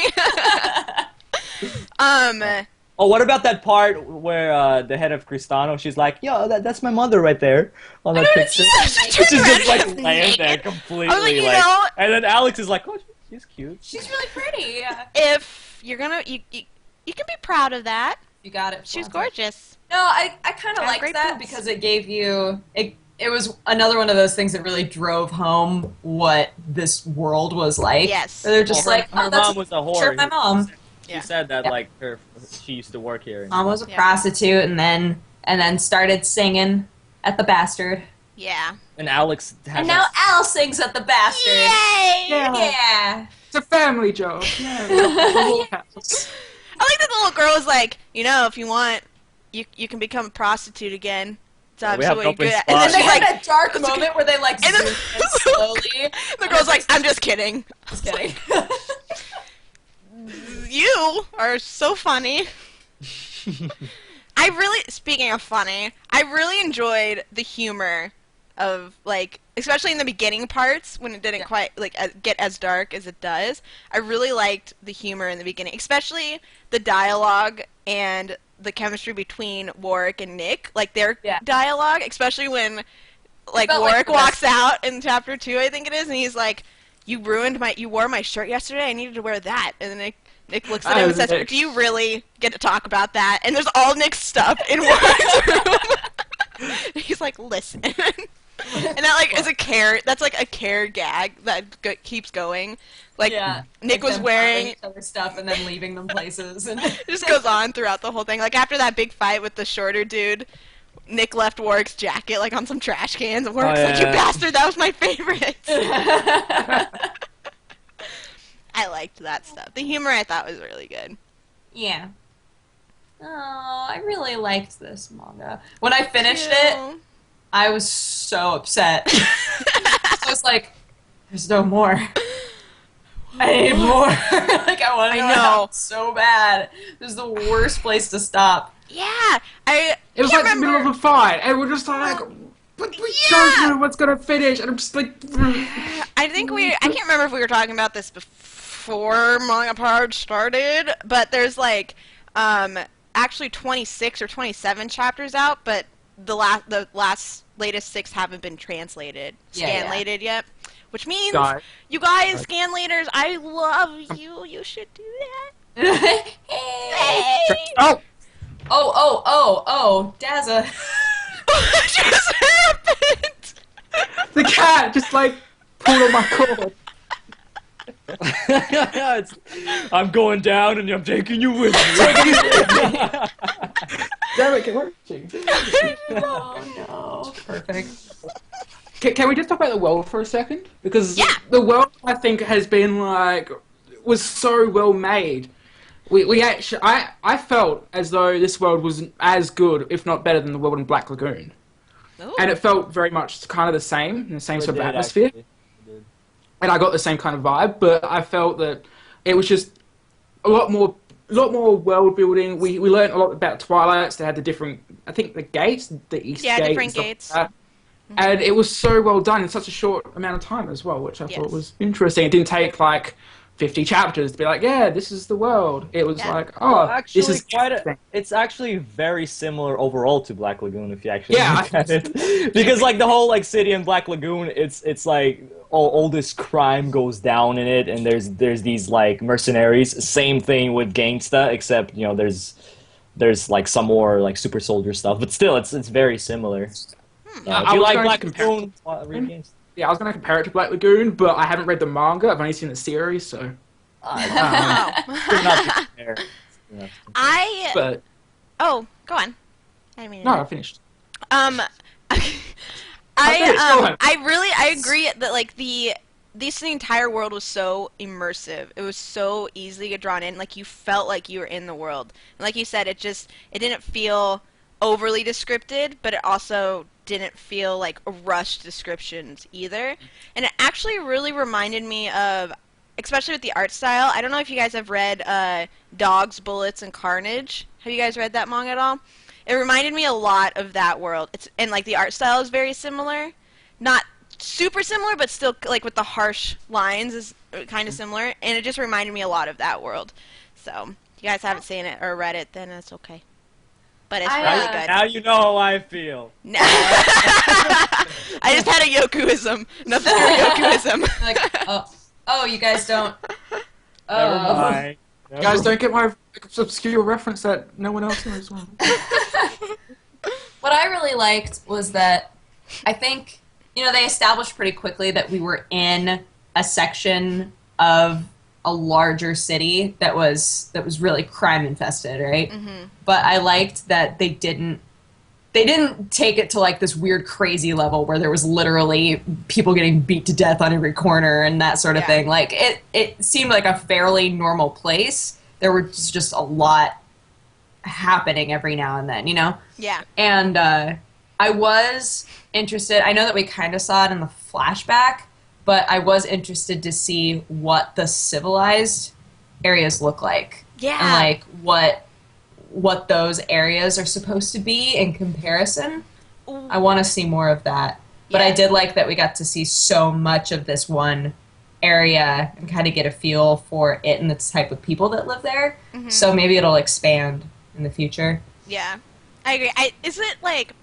Oh, what about that part where the head of Cristano, she's like, yo, that's my mother right there on that picture. She She's turned just, around like, and laying there naked. completely, I was like, you know- and then Alex is like, oh, she's cute. She's really pretty. Yeah. If you're gonna, you can be proud of that. You got it. She's Flaunt it. gorgeous. No, I kind of Got liked great that boobs. because it gave you it was another one of those things that really drove home what this world was like. Yes. They're just Well, like, her oh, that's mom was a whore. sure, my mom. She Yeah. said that, Yeah. like, she used to work here. Mom was a Yeah. prostitute, and then started singing at the Bastard. Yeah. And Alex has And now Al sings at the Bastard. Yay! Yeah. Yeah. It's a family job. Yeah. The whole house. I like that the little girl was like, you know, if you want, you can become a prostitute again. It's Yeah, we obviously have what you're open good at. And then spots. They she's had like, that dark moment where they like And zoom then- in slowly. the girl's like, I'm just kidding. Just kidding. You are so funny. Speaking of funny, I really enjoyed the humor of, like, especially in the beginning parts when it didn't quite, like, get as dark as it does. I really liked the humor in the beginning, especially the dialogue and the chemistry between Warwick and Nick, like their dialogue, especially when, like, felt like Warwick the best. walks out in chapter 2, I think it is, and he's like, you wore my shirt yesterday, I needed to wear that. And then Nick looks at him and says, Nick. do you really get to talk about that? And there's all Nick's stuff in Warwick's room. He's like, listen. And that, like, is that's like a care gag that keeps going. Like, Nick was them wearing, covering each other's stuff and then leaving them places. And it just goes on throughout the whole thing. Like, after that big fight with the shorter dude, Nick left Warwick's jacket, like, on some trash cans, and Warwick's like, you yeah. bastard, that was my favorite. I liked that stuff. The humor I thought was really good. yeah. Oh, I really liked this manga. When I finished it, I was so upset. I was like, there's no more. I need more. Like, I want to I know know. so bad. This is the worst place to stop. Yeah, It was can't like the middle of a fight, and we're just like, but we don't know what's gonna finish, and I'm just like, I can't remember if we were talking about this before MangaPod started, but there's like, actually 26 or 27 chapters out, but the latest 6 haven't been translated, SCANLATED yet, which means you guys, SCANLATers, I love you. You should do that. oh, Oh, Dazza. What just happened? the cat just like pulled on my cord. I'm going down and I'm taking you with me. Damn it, we're watching. Oh, no. Perfect. Can we just talk about the world for a second? Because Yeah. the world, I think, has been like, was so well made. We actually, I felt as though this world was as good, if not better, than the world in Black Lagoon. Ooh. And it felt very much kind of the same sort of It did, atmosphere. actually. It did. And I got the same kind of vibe, but I felt that it was just a lot more world building. We learned a lot about Twilights. They had the different, I think, the gates, the East Gate. Yeah, different and stuff gates. like that. And it was so well done in such a short amount of time as well, which I thought was interesting. It didn't take like 50 chapters to be like, yeah, this is the world. It was like, oh, Actually, this is it's actually very similar overall to Black Lagoon if you actually Yeah, look at it. Because like the whole like city in Black Lagoon, it's like all this crime goes down in it, and there's these like mercenaries. Same thing with Gangsta, except there's like some more like super soldier stuff, but still it's very similar. If you like Black Lagoon, read Gangsta. Yeah, I was going to compare it to Black Lagoon, but I haven't read the manga. I've only seen the series, so. But Oh, go on. I didn't mean to no, I finished. I agree that like the entire world was so immersive. It was so easy to get drawn in. Like you felt like you were in the world. And like you said, it didn't feel overly descripted, but it also didn't feel like rushed descriptions either. And it actually really reminded me of, especially with the art style, I don't know if you guys have read Dogs, Bullets, and Carnage. Have you guys read that manga at all? It reminded me a lot of that world. And like the art style is very similar. Not super similar, but still like with the harsh lines is kind of similar. And it just reminded me a lot of that world. So if you guys haven't seen it or read it, then it's okay. But it's really good. Now you know how I feel. I just had a Yokuism. Nothing for Yokuism. Like, oh, you guys don't. Never mind. You guys don't get my obscure reference that no one else knows. Well. What I really liked was that I think, they established pretty quickly that we were in a section of a larger city that was really crime infested, right? Mm-hmm. But I liked that they didn't take it to like this weird crazy level where there was literally people getting beat to death on every corner and that sort of thing. Like it seemed like a fairly normal place. There was just a lot happening every now and then, Yeah. And I was interested. I know that we kind of saw it in the flashback, but I was interested to see what the civilized areas look like. Yeah. And like what those areas are supposed to be in comparison. Ooh. I want to see more of that. But I did like that we got to see so much of this one area and kind of get a feel for it and the type of people that live there. Mm-hmm. So maybe it'll expand in the future. Yeah. I agree. Is it like,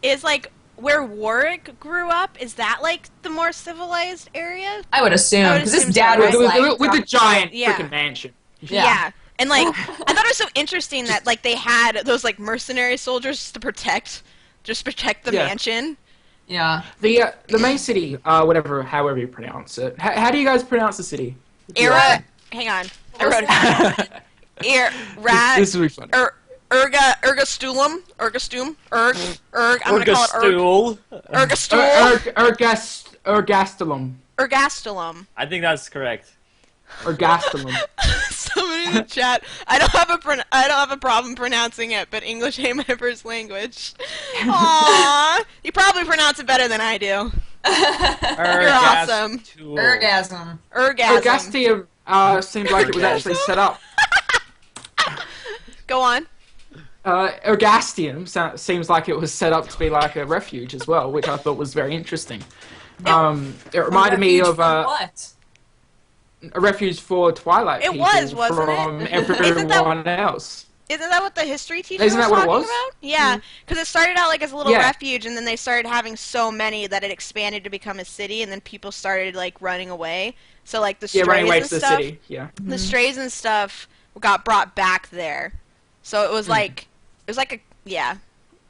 is like where Warwick grew up, is that like the more civilized area? I would assume, because his dad was like... With the giant freaking mansion. Yeah. And like, I thought it was so interesting that like they had those like mercenary soldiers to protect the mansion. Yeah. The main city, however you pronounce it. How do you guys pronounce the city? Hang on. I wrote it. This will be funny. Ergastum. I'm gonna call it Ergastalum. Ergastalum. I think that's correct. Ergastalum. Somebody in the chat. I don't have a problem pronouncing it, but English ain't my first language. Aww. You probably pronounce it better than I do. You're awesome. Orgasm. Orgasm. Ergastium seemed like it was actually set up. Go on. Ergastium seems like it was set up to be like a refuge as well, which I thought was very interesting. It reminded me of what? a refuge for Twilight It people was, wasn't from it? everyone else. Isn't that what the history teacher Isn't was that what it talking was? about? Yeah, because it started out like as a little Yeah. refuge, and then they started having so many that it expanded to become a city, and then people started like running away. So like the Yeah, running strays away and to the stuff, city. Yeah. the strays and stuff got brought back there. So it was like a yeah.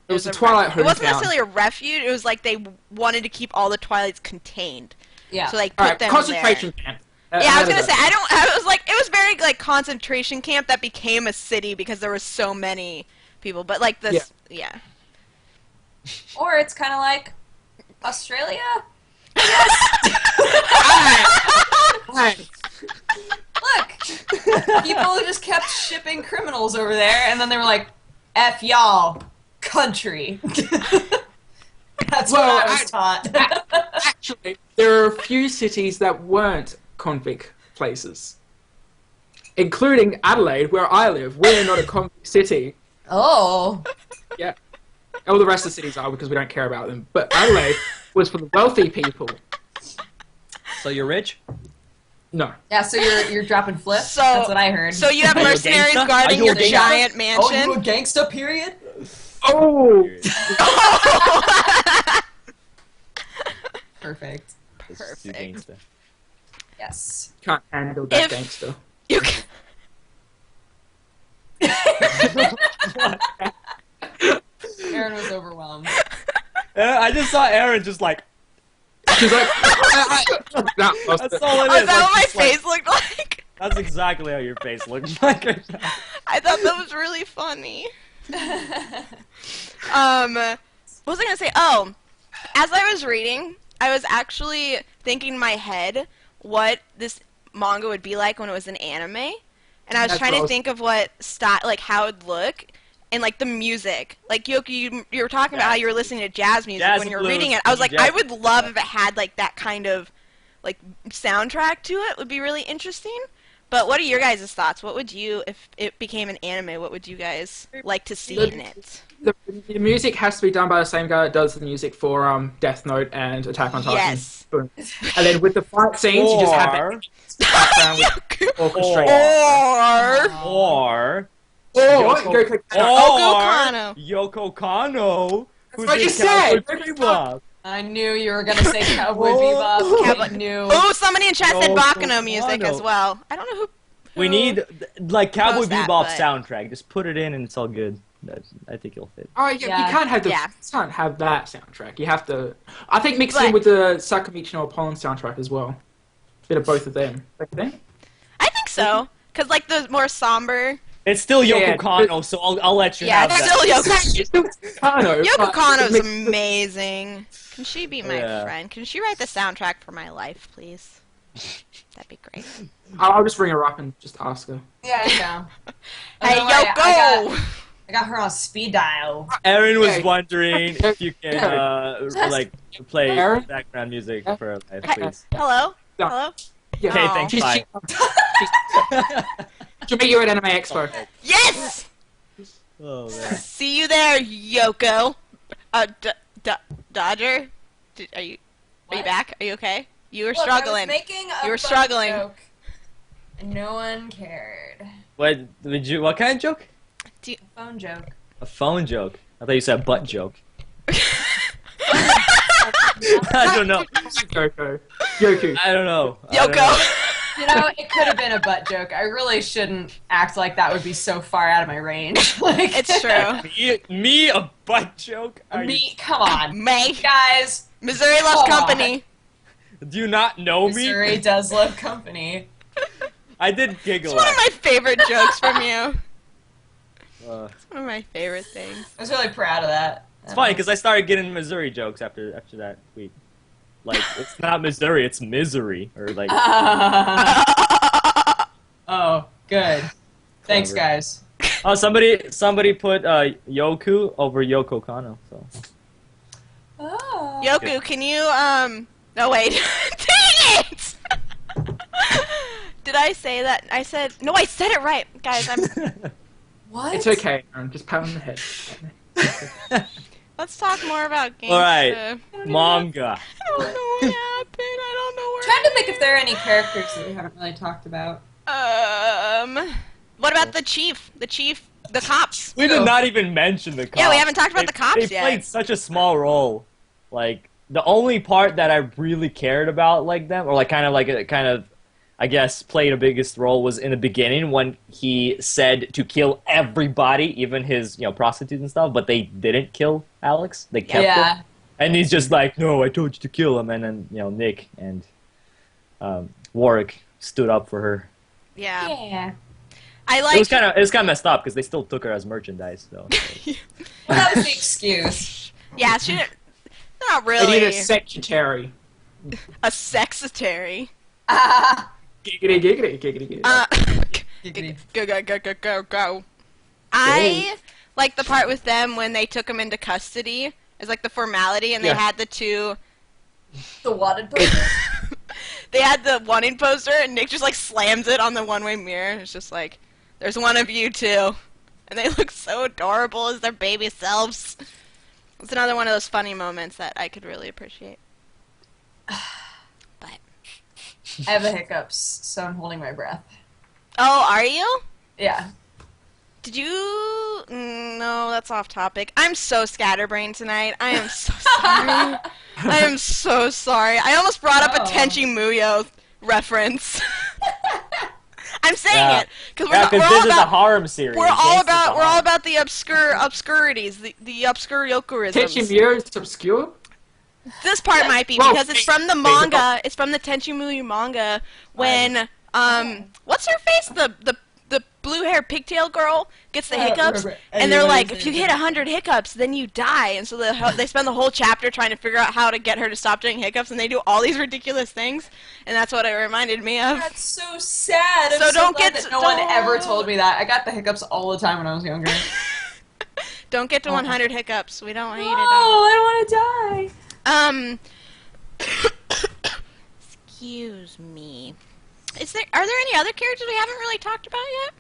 It was a Twilight It wasn't hometown. necessarily a refuge. It was like they wanted to keep all the Twilights contained. Yeah. So like All put right, them concentration there. camp. Yeah, I was gonna say I was like it was very like concentration camp that became a city because there were so many people. But like this, yeah. Or it's kind of like Australia. Alright. Look, people just kept shipping criminals over there, and then they were like, "F y'all, country." That's Well, what I was taught. Actually, there are a few cities that weren't convict places, including Adelaide, where I live. We're not a convict city. Oh. Yeah. All the rest of the cities are because we don't care about them. But Adelaide was for the wealthy people. So you're rich? No. Yeah, so you're dropping flips? So- That's what I heard. So you have Are you a mercenaries gangsta? guarding Are you your a gangsta? giant Oh, you a mansion. gangsta period? Oh! Perfect. This is too gangsta. Yes. Can't handle that If- gangster. You can- Aaron was overwhelmed. I just saw Aaron just like. She's like, nah, lost That's it. all it Oh, is. is that what my just like- face looked like? That's exactly how your face looked like. I thought that was really funny. What was I gonna say? Oh, as I was reading, I was actually thinking in my head what this manga would be like when it was an anime, and I was That's trying what I to was- think of what style, like how it would look, and like the music. Like Yoki, you were talking about how you were listening to jazz music Jazz when you were blues, reading it. I was like, jazz- I would love if it had like that kind of like soundtrack to it. Would be really interesting. But what are your guys' thoughts? What would you, if it became an anime, what would you guys like to see in it? The music has to be done by the same guy that does the music for Death Note and Attack on Titan. Yes. Boom. And then with the fight scenes, you just have Or- that background with orchestration. Or Or Yoko- go click Kano. Yoko Kano. Who what did you said! Cowboy Bebop. I knew you were gonna say Cowboy Bebop. I knew. Oh, somebody in chat said Yoko Bakano music Kano. as well. I don't know who. We need like Cowboy knows that, Bebop but- soundtrack. Just put it in and it's all good. I think it'll fit. Oh, yeah, Yeah. you can't have Yeah. you can't have that soundtrack. You have to, I think, mix it in But- with the Sakamichi no Apollo soundtrack as well. Bit of both of them. Like that? I think so, because like the more somber. It's still Yoko Yeah, Kano, so I'll let you Yeah, have it's that. still Yoko. Kano. Yoko Kano's mix- amazing. Can she be my Yeah. friend? Can she write the soundtrack for my life, please? That'd be great. I'll just ring her up and just ask her. Yeah, you know. Hey, Don't worry, Yoko! I got her on speed dial. Aaron was Okay. wondering if you can like play Aaron? background music for us, Hey, please. Hello? Yeah. Hello? Yeah. Okay, Oh. thanks. She's, Bye. she'll meet you at Anime Expo. Yes! Oh man. See you there, Yoko. Dodger? Are you What? back? Are you okay? You were Look, struggling. I was making a You were butt struggling. joke, and no one cared. What did you? What kind of joke? Phone joke. A phone joke. I thought you said butt joke. I don't know. Yoko. Yoku. I don't know. I don't know. Yoko! You know, it could have been a butt joke. I really shouldn't act like that would be so far out of my range. Like, It's true. Me a butt joke? Are Me, come on, May. guys. Missouri loves Come on. company. you, do you not know Missouri me? does love company. I did It's giggle. one of my favorite jokes from you. Uh, It's one of my favorite things. I was really proud of that. it's funny because I started getting Missouri jokes after that week. Like it's not Missouri, it's misery or like. Oh, good. Thanks, Clever. guys. Oh, somebody put Yoku over Yoko Kano. So Oh. Yoku, can you, no, wait. Dang it! Did I say that? No, I said it right. Guys, What? It's okay, Aaron. Just pat on the head. let's talk more about Gangsta. Alright, manga. I don't know what happened. I don't know where. Trying to think if there are any characters that we haven't really talked about. What about the chief? The cops. We did not even mention the cops. Yeah, we haven't talked about the cops they yet. played such a small role. Like, the only part that I really cared about, like, them, or, like, I guess, played a biggest role was in the beginning when he said to kill everybody, even his, prostitutes and stuff, but they didn't kill Alex. They kept him. And he's just like, no, I told you to kill him. And then, Nick and Warwick stood up for her. Yeah. It was kind of messed up because they still took her as merchandise, though. Well, that was the excuse. Yeah, she didn't. Not They really. need a secretary. A sexatary. Giggity, giggity, giggity, giggity. Go. I like the part with them when they took him into custody as like the formality, and they had the two. The wanted poster. They had the wanting poster, and Nick just like slams it on the one-way mirror. It's just like, there's one of you two, and they look so adorable as their baby selves. It's another one of those funny moments that I could really appreciate. But I have the hiccups, so I'm holding my breath. oh, are you? Yeah. Did you? No, that's off topic. I'm so scatterbrained tonight. I am so sorry. I am so sorry. I almost brought up a Tenchi Muyo reference. I'm saying it because we're all this is about a harem series. we're all about the obscurities, the obscure yokurisms. Tenchi Muyo is obscure? This part might be Whoa, because it's from the manga. It's from the Tenchi Muyo manga when what's her face, the blue hair pigtail girl gets the hiccups, and they're like, if you hit 100 hiccups, then you die. And so they spend the whole chapter trying to figure out how to get her to stop doing hiccups, and they do all these ridiculous things, and that's what it reminded me of. That's so sad. I'm So don't glad get that no one ever told me that. I got the hiccups all the time when I was younger. Don't get to 100 hiccups. We don't want you to die. I don't want to die. Excuse me. Are there any other characters we haven't really talked about yet?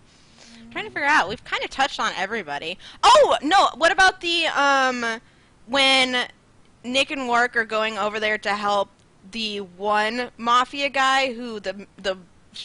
I'm trying to figure out. We've kind of touched on everybody. Oh, no. What about the, when Nick and Warwick are going over there to help the one Mafia guy who the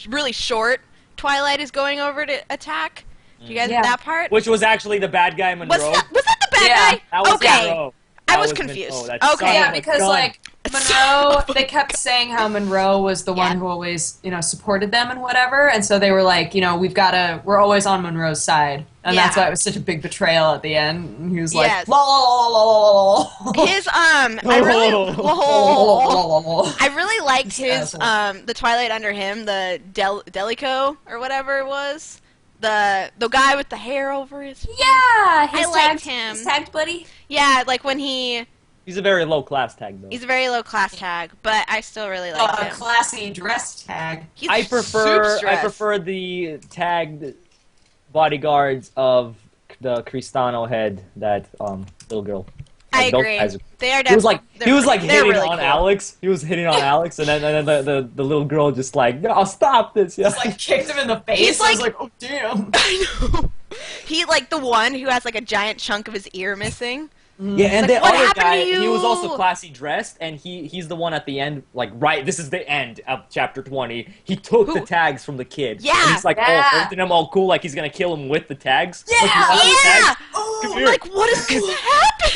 really short Twilight is going over to attack? Do you guys get that part? Which was actually the bad guy, Monroe. Was that the bad guy? That was okay. Monroe. I That was was confused. Monroe. That Okay. son Yeah, of a because gun. like Monroe, they kept saying how Monroe was the one who always, supported them and whatever, and so they were like, we're always on Monroe's side, and that's why it was such a big betrayal at the end. And he was like, Yes. lol. His I really liked his the Twilight under him, the Delico or whatever it was. The guy with the hair over his Yeah, I liked him. His tagged buddy. Yeah, like when he's He's a very low class tag, though. a very low class tag, but I still really like him. Classy dress tag. He's I soups dressed. prefer the tagged bodyguards of the Cristano head that little girl. I Like, those agree. guys- They are He was definitely hitting really on cool. Alex. He was hitting on Alex, and then the little girl just like, no, stop this. Yeah. Just like kicked him in the face. He's I was like- like, oh damn. I know. He like the one who has like a giant chunk of his ear missing. Yeah, and Like, the what other happened guy, to you? he was also classy dressed, and he's the one at the end, like, right, this is the end of chapter 20. He took the tags from the kid. Yeah, and he's like, yeah. holding him all cool, like he's gonna kill him with the tags. Yeah, Like, he has the Yeah! tags. Oh, Come here. like what is gonna happen?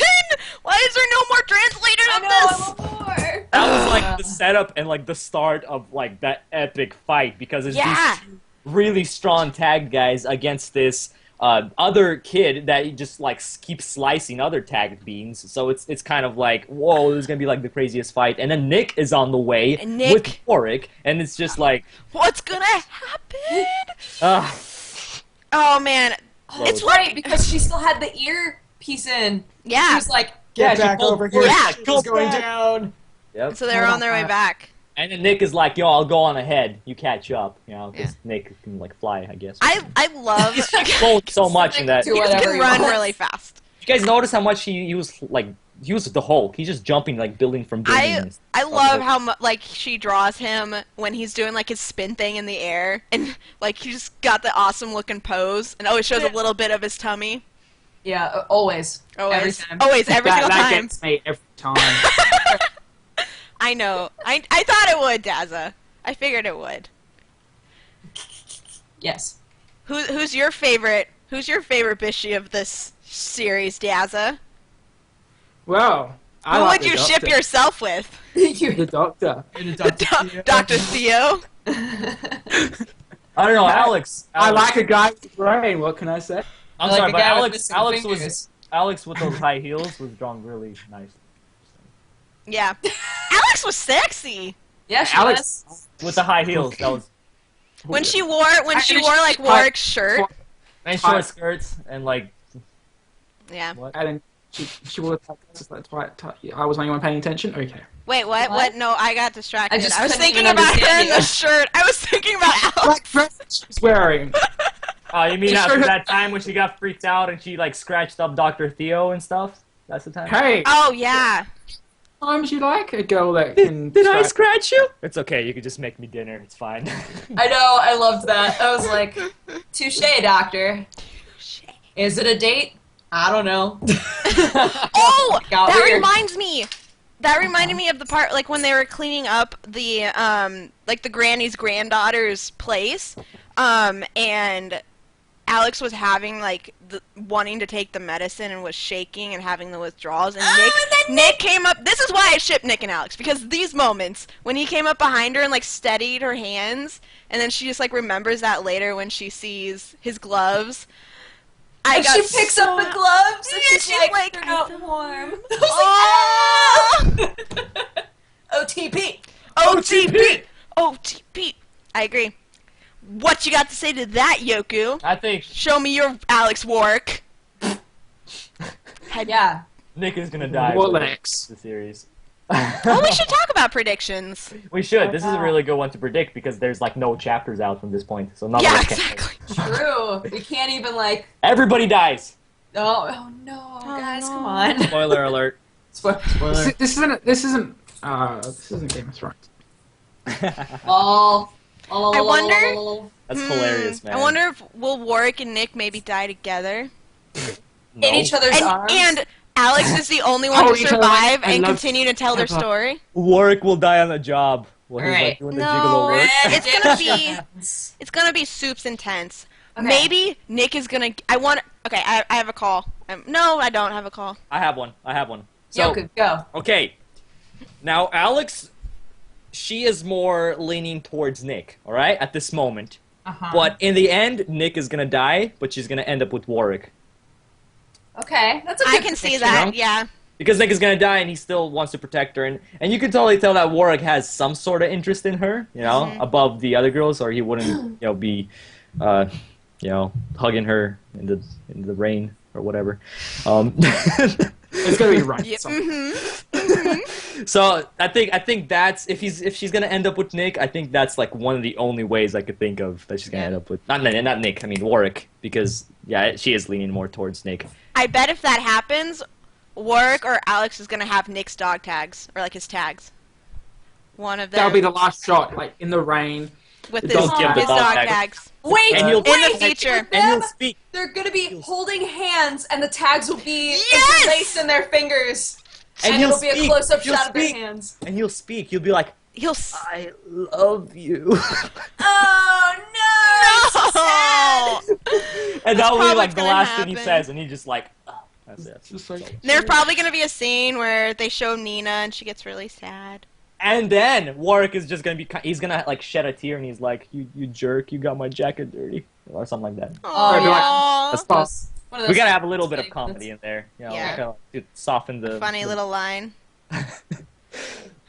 Why is there no more translators I of know, this? I want more. That was like the setup and like the start of like that epic fight, because it's Yeah. these two really strong tagged guys against this other kid that just like keeps slicing other tagged beings. So it's kind of like, whoa, this is gonna be like the craziest fight. And then Nick is on the way And Nick- with Warwick, and it's just like, What's gonna happen? ah, Oh man, it's Right, what? because she still had the ear piece in. She Yeah. was like, Yeah, get she back pulled over here. forward, Yeah. like, Shit go is going back. down. Yep. So they were on their way back. And then Nick is like, yo, I'll go on ahead. You catch up, because Nick can like fly, I guess. I love. He sold so much in that. Do He just whatever can he run wants. really fast. You guys notice how much he was like he was the Hulk. He's just jumping like building from buildings. I love how like she draws him when he's doing like his spin thing in the air, and like he just got the awesome looking pose, and always shows a little bit of his tummy. Yeah, always. Every time. Always, every single that time. gets me every time. I know. I thought it would, Dazza. I figured it would. Yes. Who's your favorite? Who's your favorite Bishy of this series, Dazza? Well, Who would you ship yourself with? The Doctor. Dr. Theo? I don't know, Alex. I like a guy with a brain. What can I say? I'm like sorry, a but guy with Alex missing fingers. Alex with those high heels was drawn really nice. Yeah. Alex was sexy. Yeah, she Alex- was. With the high heels, that was. When she wore like Warwick's shirt. And short skirts and like. Yeah. What? And then she wore that's why I was the only one paying attention. Okay. Wait, what? What? No, I got distracted. I just was couldn't thinking even about her understand in the you. shirt. I was thinking about Alex. Black dress she was wearing. Oh, you mean She after showed her- that time when she got freaked out and she like scratched up Dr. Theo and stuff? That's the time. Hey, Oh yeah. times you like a girl that can. Did I scratch you? It's okay. You could just make me dinner. It's fine. I know, I loved that. I was like, touche, doctor. Is it a date? I don't know. Oh, Got that weird. reminds me. That reminded me of the part like when they were cleaning up the like the granny's granddaughter's place, and Alex was having like wanting to take the medicine and was shaking and having the withdrawals, and Nick came up. This is why I ship Nick and Alex, because these moments when he came up behind her and like steadied her hands, and then she just like remembers that later when she sees his gloves. And she picks up the gloves and Yeah, she's like, they're I not feel warm. Oh! OTP. OTP! OTP! I agree. What you got to say to that, Yoku? I think Show me your Alex work. Yeah. Nick is gonna die. What for Lex? the series. Well, we should talk about predictions. We should. This is a really good one to predict because there's like no chapters out from this point, so none Yeah, of us can. exactly. True. We can't even like. Everybody dies. Oh no, guys, no. come on. Spoiler alert. Spoiler. This isn't Game of Thrones. Oh. I wonder- That's hilarious, man. I wonder if will Warwick and Nick maybe die together? No. In each other's arms. And Alex is the only one Hold to each other survive and and love continue to tell their ever. story. Warwick will die on the job while he's Right. like doing the No. gigolo work. It's gonna be Soup's intense. Okay. Maybe Nick is gonna. I have a call. No, I don't have a call. I have one. So, Yoku, go. okay. Now, Alex, she is more leaning towards Nick, all right, at this moment. Uh-huh. But in the end, Nick is going to die, but she's going to end up with Warwick. Okay, that's a I good can see prediction. that. know? Yeah. Because Nick is going to die and he still wants to protect her. And you can totally tell that Warwick has some sort of interest in her, you know, Mm-hmm. above the other girls, or he wouldn't, be, hugging her in the rain or whatever. It's gonna be right. Yep. So I think that's if she's gonna end up with Nick, I think that's like one of the only ways I could think of that she's gonna end up with not Nick, I mean Warwick, because she is leaning more towards Nick. I bet if that happens, Warwick or Alex is gonna have Nick's dog tags or like his tags. One of them. That'll be the last shot, like in the rain. with the his, dog tag. his The dog dog tag. tags. Wait, And he'll- In the wait, future. And he'll speak. they're gonna be holding hands, and the tags will be Yes! interlaced in their fingers, And and he'll it'll be a speak. close-up He'll shot of their speak. hands. And he'll speak. You'll be like, He'll. I love you. Oh no! I'm so sad. And that will be probably like the gonna last thing he happen. says, and he just like, oh, that's it. Just like, There's probably gonna be a scene where they show Nina and she gets really sad. And then Warwick is just gonna he's gonna like shed a tear, and he's like, you jerk, you got my jacket dirty, or something like that. Aww. that's One of We those- gotta have a little bit of comedy in there, Yeah. kind of to soften the Funny little line.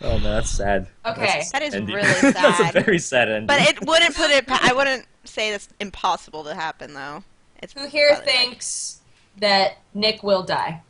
Oh man, that's sad. Okay. That is Ending. really That's a sad. very sad ending. But it wouldn't put it. I wouldn't say that's impossible to happen though. It's Who here probably like- thinks that Nick will die?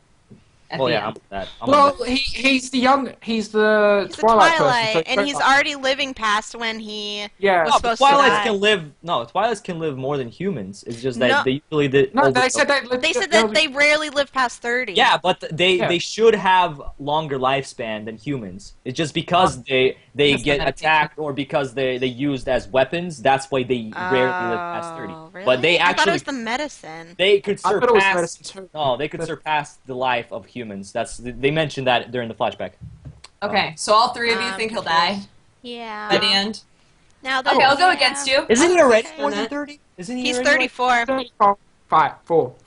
at Well, the yeah, end. I'm with that. Well, he's the He's Twilight a Twilight, person, so and he's already living past when he yeah. was No, but supposed to Twilights die. can live. No, Twilights can live more than humans. It's just that No. they usually did. No, they said They said that they rarely live past 30. Yeah, but Yeah. they should have longer lifespan than humans. It's just because they Because get of medication. attacked or because they used as weapons. That's why they rarely live past 30. Really? But they I thought it actually was the medicine. they could I thought it was surpass. medicine too. No, they could surpass the life of humans. They mentioned that during the flashback. Okay, so all three of you think he'll die Yeah. by the end? Now that Okay, I'll go against you. Isn't he already Okay. more than 30? Isn't he? He's already 34. 34.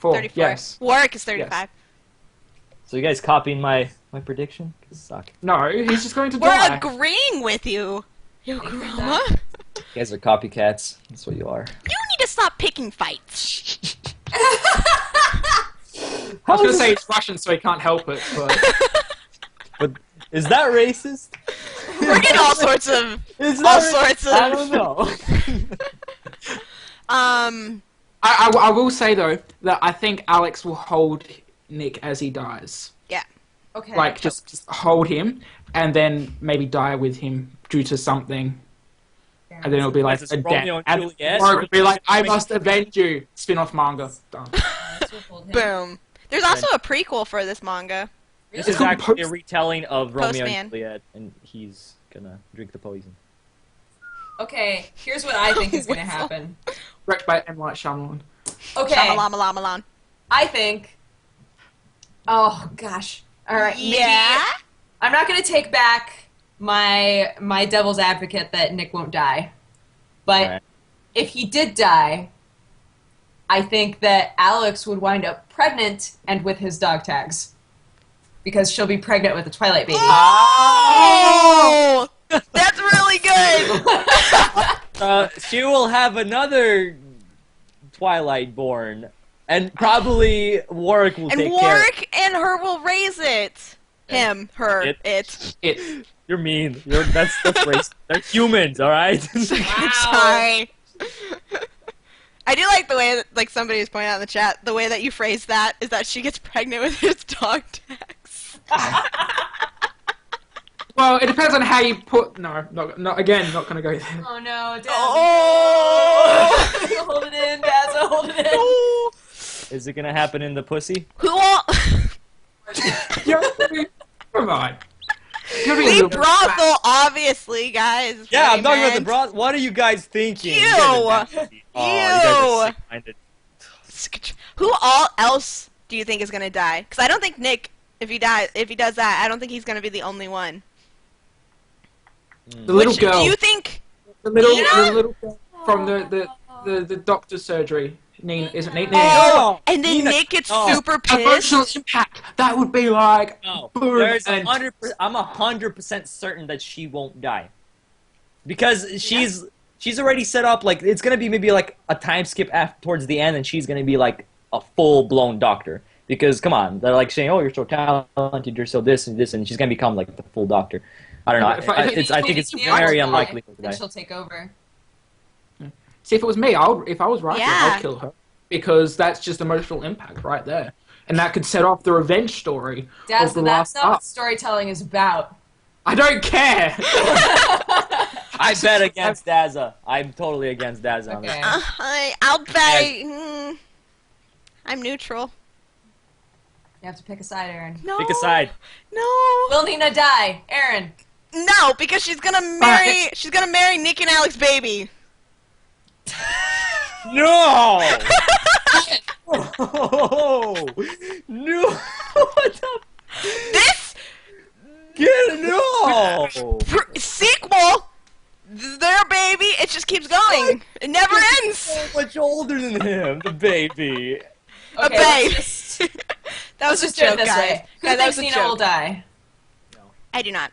34. Yes. Warwick is 35. So you guys copying my prediction? Suck. No, he's just going to We're die. agreeing with you. You grandma. You guys are copycats. That's what you are. You need to stop picking fights. I was going to say he's Russian, so he can't help it, but... But is that racist? We're getting all sorts of Is all that sorts of I don't know. I will say, though, that I think Alex will hold Nick as he dies. Okay. Like, just hold him, and then maybe die with him due to something. And then it'll be like Is a this death. Romeo and And Juliet? or it'll be like, I must avenge you. Spin-off manga. Done. boom. There's also a prequel for this manga. This It's is called actually a Post- retelling of Romeo Postman. and Juliet, and he's gonna drink the poison. Okay, here's what I think is going to Whistle. happen. Directed by M. Night Shyamalan. Okay, Shyamalan. I think... Oh, gosh. All right, maybe- Yeah. I'm not going to take back my devil's advocate that Nick won't die. But Alright. if he did die, I think that Alex would wind up pregnant and with his dog tags. Because she'll be pregnant with a Twilight baby. Oh, that's really good. She will have another Twilight born, and probably Warwick will And take care. Warwick and her will raise it. Him, her, it. It. You're mean. That's racist. They're humans, all right. Sorry. I do like the way that, like somebody was pointing out in the chat, the way that you phrase that is that she gets pregnant with his dog tags. Well, it depends on how you put... No, again, not going to go there. Oh no, Dad. Oh! Hold it in, Dad, hold it in. Is it gonna happen in the pussy? Who all... Come on. The brothel, obviously, guys. Yeah, I'm What talking he about the meant. bra. What are you guys thinking? Ew. You guys are nasty. Oh, you guys are sick-minded. Who all else do you think is gonna die? Because I don't think Nick, if he does that, I don't think he's gonna be the only one. The little Which, girl. do you think? The little girl from the doctor's surgery. Nina, isn't Nina? Oh, and then Nina- Nick gets no. super Emotional pissed. impact. That would be like... No, boom, there's and- 100%. I'm 100% certain that she won't die, because she's already set up. Like, it's gonna be maybe like a time skip towards the end, and she's gonna be like a full-blown doctor. Because come on, they're like saying, "Oh, you're so talented, you're so this and this," and she's gonna become like the full doctor. I don't know. If I- I think it's Maybe very she'll unlikely die, to then die. she'll take over. See, if it was me, if I was writing, Yeah. I'd kill her. Because that's just emotional impact right there. And that could set off the revenge story Dad, of so the that's last not what arc. storytelling is about. I don't care! I bet against Daza. I'm totally against Daza on this. Okay. I'll bet. I'm neutral. You have to pick a side, Aaron. No. Pick a side. No. Will Nina die? Aaron. No, because she's gonna marry. She's gonna marry Nick and Alex baby. No! Oh, no! What the? This No! sequel. Their baby. It just keeps going. It never ends. So much older than him, the baby. A Okay, babe. let's just, That was let's just a do it joke, this guys. way. Who Guys, that thinks was a Nina will joke. die? I do not.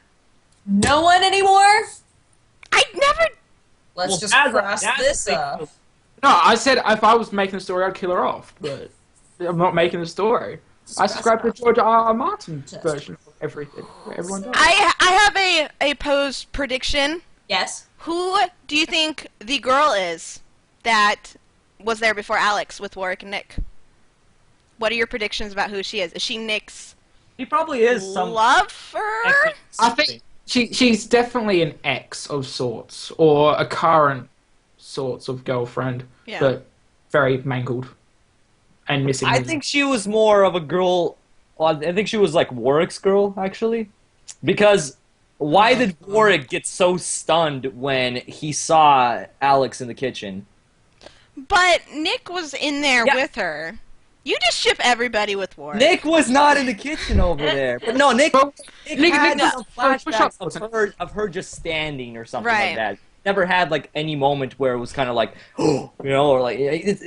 No one anymore? I never. Let's Well, just Daza- cross Daza this thinks- off. No, I said if I was making a story, I'd kill her off. But I'm not making a story. I subscribe to George R. Martin's version of everything. Everyone does. I have a posed prediction. Yes. Who do you think the girl is that was there before Alex with Warwick and Nick? What are your predictions about who she is? Is she Nick's He probably is some. lover? I think she's definitely an ex of sorts, or a current sorts of girlfriend, Yeah. but very mangled and missing. I think she was more of a girl. Well, I think she was like Warwick's girl, actually. Because why did Warwick get so stunned when he saw Alex in the kitchen? But Nick was in there Yeah. with her. You just ship everybody with Warwick. Nick was not in the kitchen over there. But no, Nick Nick had was- some push-up flashbacks wasn't- of her just standing or something Right. like that. Never had like any moment where it was kind of like, you know, or like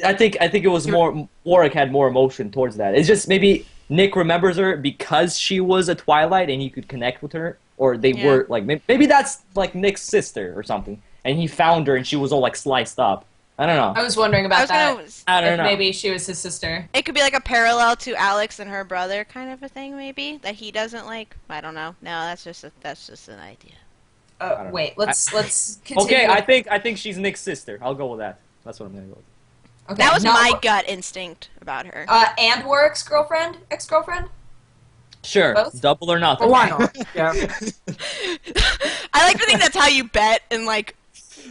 I think it was more Warwick had more emotion towards that. It's just maybe Nick remembers her because she was a Twilight and he could connect with her, or they Yeah. were like maybe that's like Nick's sister or something, and he found her and she was all like sliced up. I don't know. I was wondering I about was that. gonna, I don't If know. maybe she was his sister. it could be like a parallel to Alex and her brother kind of a thing, maybe that he doesn't like. I don't know. No, that's just an idea. don't Wait, let's continue. Okay, I think she's Nick's sister. I'll go with that. That's what I'm gonna go with. Okay, That was not my War- gut instinct about her. and Warwick's girlfriend, ex-girlfriend. Sure, Both? double or nothing. Well, why not? Yeah. I like to think that's how you bet in like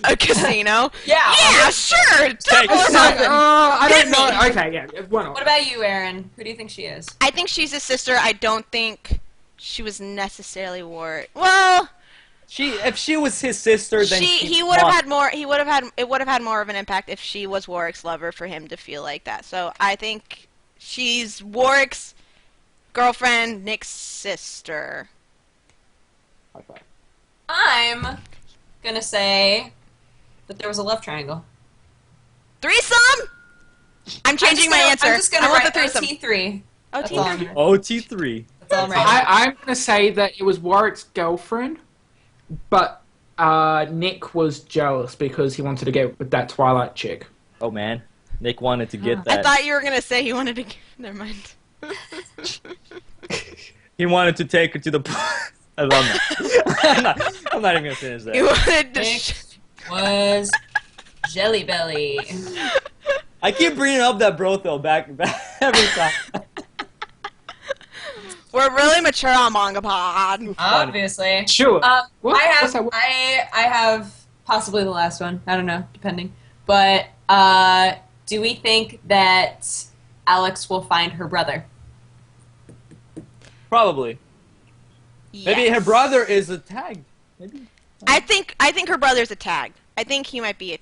a casino. Yeah. Yeah, sure. Double or Take- nothing. I Hit don't know. me. Okay, yeah. Why not? What about you, Aaron? Who do you think she is? I think she's his sister. I don't think she was necessarily Warwick. Well, If she was his sister, then he would have had more. It would have had more of an impact if she was Warwick's lover for him to feel like that. So I think she's Warwick's girlfriend, Nick's sister. I'm gonna say that there was a love triangle. Threesome. I'm changing my answer. I'm just gonna I want write the threesome. OT3. Oh, That's all I'm T3. gonna- OT3. that's all I'm writing. I'm gonna say that it was Warwick's girlfriend, but Nick was jealous because he wanted to get with that Twilight chick. Oh man, Nick wanted to get I that. thought you were gonna say he wanted to. Never mind. He wanted to take her to the. I love that. I'm not even gonna finish He that. wanted to. Nick was Jelly Belly. I keep bringing up that brothel back every time. We're really mature on MangaPod. Obviously. Sure. What? I What's have that? I have possibly the last one. I don't know, depending. But do we think that Alex will find her brother? Probably. Maybe Yes. her brother is a tag. Maybe. I think her brother's a tag. I think he might be a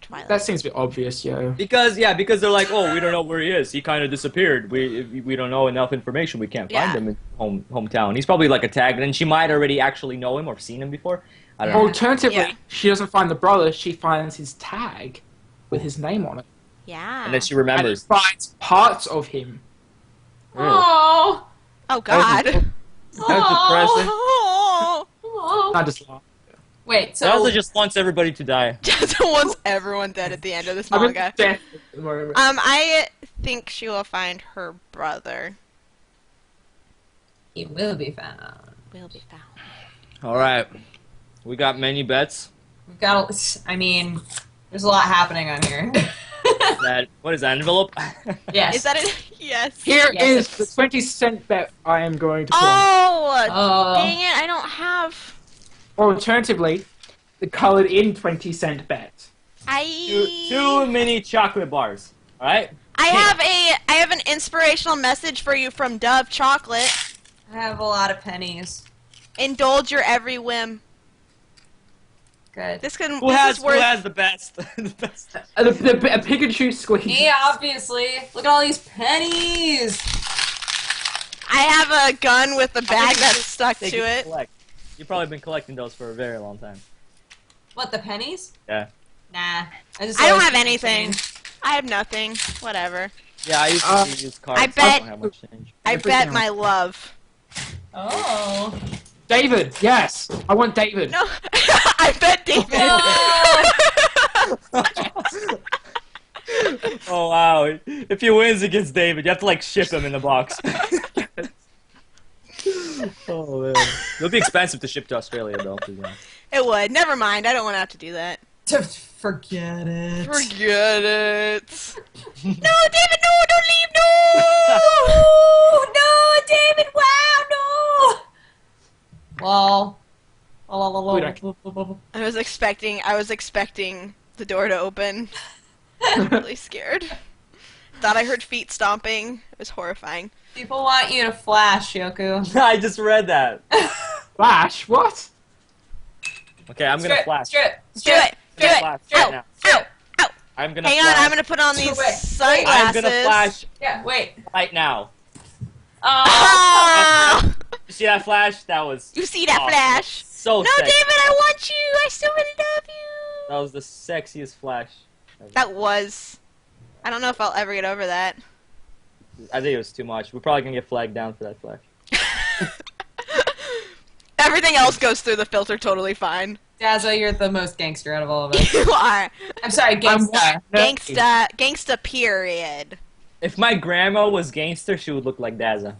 Twilight. That seems a bit obvious, yo. Because they're like, oh, we don't know where he is. He kind of disappeared. We don't know enough information. We can't Yeah. find him in hometown. He's probably like a tag, and she might already actually know him or seen him before. I don't know. Alternatively, Yeah. she doesn't find the brother, she finds his tag with his name on it. Yeah. And then she And remembers. finds parts of him. Really? Oh. Oh God. That was depressing. Oh. I just laugh. Wait, so Elsa just wants everybody to die. Just wants everyone dead at the end of this I'm in manga. death at the moment. I think she will find her brother. he will be found. Will be found. All right, we got many bets. We've got. I mean, there's a lot happening on here. What is that envelope? yes. Is that it? Yes. Here Yes. is the 20-cent bet I am going to put on. Oh, Oh. dang it! I don't have. Alternatively, the colored in 20-cent bet. Two mini chocolate bars. All right. I have an inspirational message for you from Dove Chocolate. I have a lot of pennies. Indulge your every whim. Good. This can. Who this has is worth. the best? The best. A Pikachu squeeze. Me, obviously. Look at all these pennies. I have a gun with a bag that's stuck They to can it. collect. You've probably been collecting those for a very long time. What, the pennies? Yeah. Nah. I don't always have keep anything. change. I have nothing. Whatever. Yeah, I used to use cards. I bet- don't have much change. I Everything bet else. my love. Oh. David, yes. I want David. No, I bet David. Oh wow! If he wins against David, you have to like ship him in the box. Oh man, it'll be expensive to ship to Australia though. It would. Never mind. I don't want to have to do that. Forget it. Forget it. No, David, no, don't leave, no. No, David, why? check. I was expecting the door to open. I was really scared. Thought I heard feet stomping. It was horrifying. People want you to flash, Yoku. I just read that. Flash? What? Okay, I'm gonna flash. Do it! Flash right now. Ow! Ow! I'm gonna Hang flash. on, I'm gonna put on these Wait. sunglasses. I'm gonna flash Yeah, wait. right now. Oh, Ah! You see that flash? That was You see that awesome. flash? So No, sexy. David, I want you! I still really love you! That was the sexiest flash. That was... I don't know if I'll ever get over that. I think it was too much. We're probably gonna get flagged down for that flash. Everything else goes through the filter totally fine. Dazza, you're the most gangster out of all of us. You are. I'm sorry, Gangsta. Gangsta period. If my grandma was gangster, she would look like Dazza.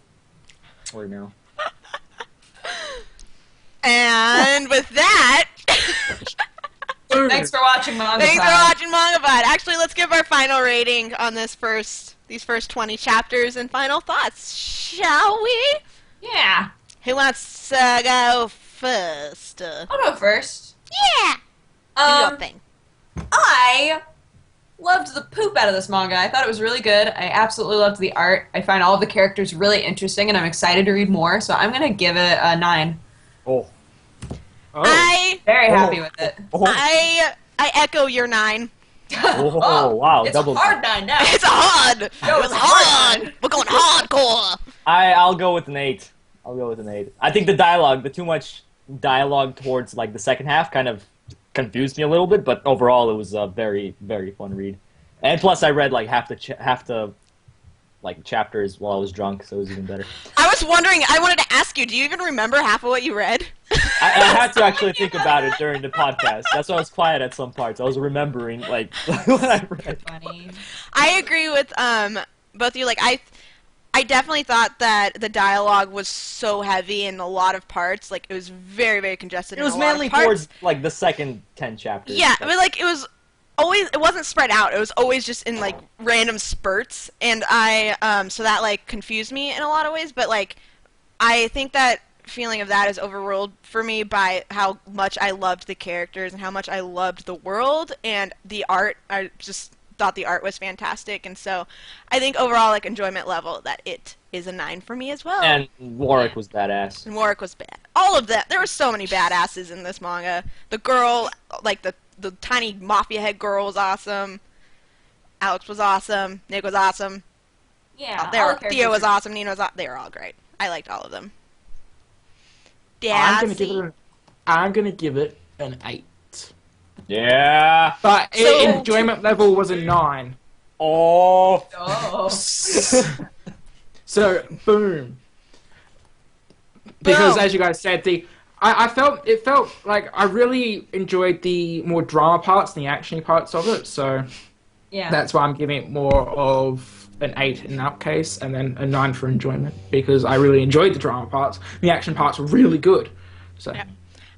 Or no. And with that... Thanks for watching MangaPod. Thanks for watching MangaPod. Actually, let's give our final rating on these first 20 chapters and final thoughts, shall we? Yeah. Who wants to go first? I'll go first. Yeah! Do your thing. I loved the poop out of this manga. I thought it was really good. I absolutely loved the art. I find all of the characters really interesting, and I'm excited to read more, so I'm going to give it a 9. Oh. Very happy with it. Oh. I echo your 9. Oh, wow, It's double. a hard 9 now. It's a hard! No, It it's was a hard hard! We're going hardcore! I'll go with an 8. I'll go with an 8. I think the too much dialogue towards like the second half kind of confused me a little bit, but overall it was a very, very fun read. And plus, I read like half the like chapters while I was drunk, so it was even better. I was wondering, I wanted to ask you, do you even remember half of what you read? I had to actually think about it during the podcast. That's why I was quiet at some parts. I was remembering like what I read. Funny. I agree with both of you. Like I definitely thought that the dialogue was so heavy in a lot of parts. Like it was very, very congested. It was in a lot mainly of parts. towards like the second 10 chapters. Yeah, but like it was always, it wasn't spread out. It was always just in like random spurts, and so that like confused me in a lot of ways. But like I think that feeling of that is overruled for me by how much I loved the characters and how much I loved the world and the art. I just thought the art was fantastic, and so I think overall, like, enjoyment level, that it is a 9 for me as well. And Warwick was badass. And Warwick was bad. All of that. There were so many badasses in this manga. The girl, like the tiny Mafia head girl was awesome. Alex was awesome. Nick was awesome. Yeah. Theo was awesome. Nina was awesome. They were all great. I liked all of them. I'm gonna give it an 8. Yeah. But So- enjoyment level was a 9. Oh. Oh. So boom. Because as you guys said, I felt like I really enjoyed the more drama parts and the actiony parts of it. So Yeah. that's why I'm giving it more of an 8 in that case, and then a 9 for enjoyment, because I really enjoyed the drama parts. The action parts were really good. So Yeah.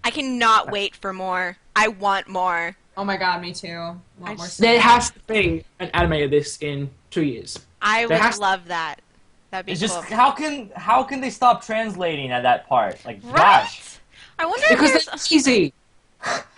I cannot wait for more. I want more. Oh my god, me too. Want more there stuff. has to be an anime of this in 2 years. I There would has- love that. That'd be It's cool. just how can they stop translating at that part? Like Right? gosh. I wonder Because if there's... it's easy.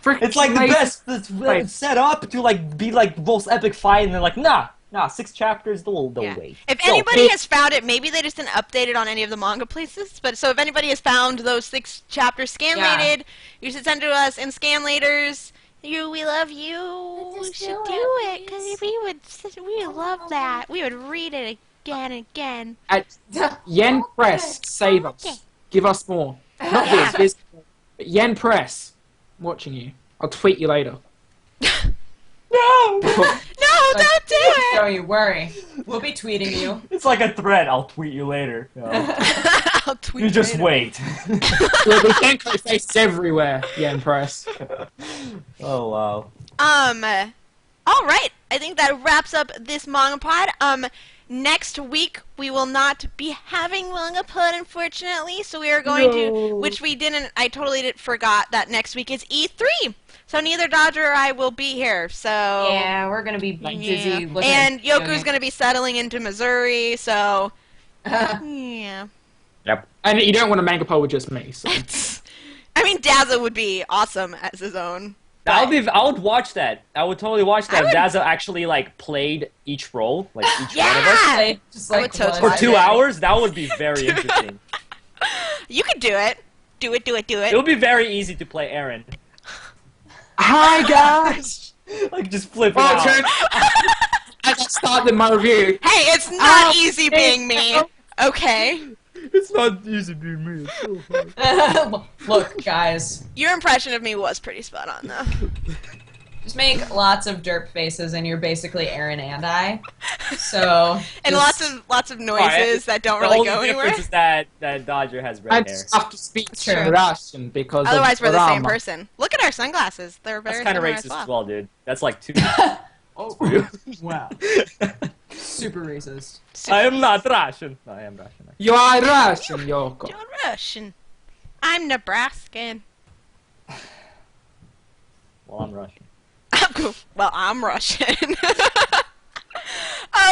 It's like the Freaking best that's set up to like be like the most epic fight, and they're like, nah, 6 chapters, they'll Yeah. wait. If No, anybody has found it, maybe they just didn't update it on any of the manga places. But so if anybody has found those 6 chapters scanlated, you should send to us in Scanlators. We love you. Let's We just should do do it, it because we would love that. We would read it again and again. At Yen Press, save us. Give us more. Not Yeah. this, but Yen Press. I'm watching you. I'll tweet you later. No! No, don't do it. Don't you worry. We'll be tweeting you. It's like a thread. I'll tweet you later. No. I'll tweet You just later. wait. There'll be Genko faces everywhere, Yen Press. Oh wow. All right. I think that wraps up this MangaPod. Next week we will not be having MangaPod, unfortunately. So we are going to, which we didn't. I totally forgot that next week is E3. So neither Dodger or I will be here. So Yeah, we're gonna be busy looking and at Yoku's going to be settling into Missouri. So yeah. Yep. And you don't want a manga poll with just me. So. I mean, Dazzle would be awesome as his own. That would be. I would watch that. I would totally watch that. I would- Dazzle actually like played each role, like each Yeah! one of us, Like, just I like would totally for watch 2 it. hours. That would be very interesting. You could do it. Do it. It would be very easy to play Aaron. Hi guys. Like just flip it Well, out. turn. As I started my review. Hey, it's not Oh, easy being me. Okay. It's not easy being me. It's so hard. Look, guys, Your impression of me was pretty spot on, though. just make lots of derp faces, and you're basically Aaron and I. So And just- lots of noises Alright, that don't The really only go anywhere. difference is that Dodger has I red hair. just have to speak True. in Russian because Otherwise, of we're the same drama. person. Look at our sunglasses. They're very That's kind of similar racist as as well, dude. That's like two. Oh, wow. Super racist. I am not Russian. No, I am Russian. You are Russian, Yoko. You're Russian. I'm Nebraskan. Well, I'm Russian. Well, I'm Russian.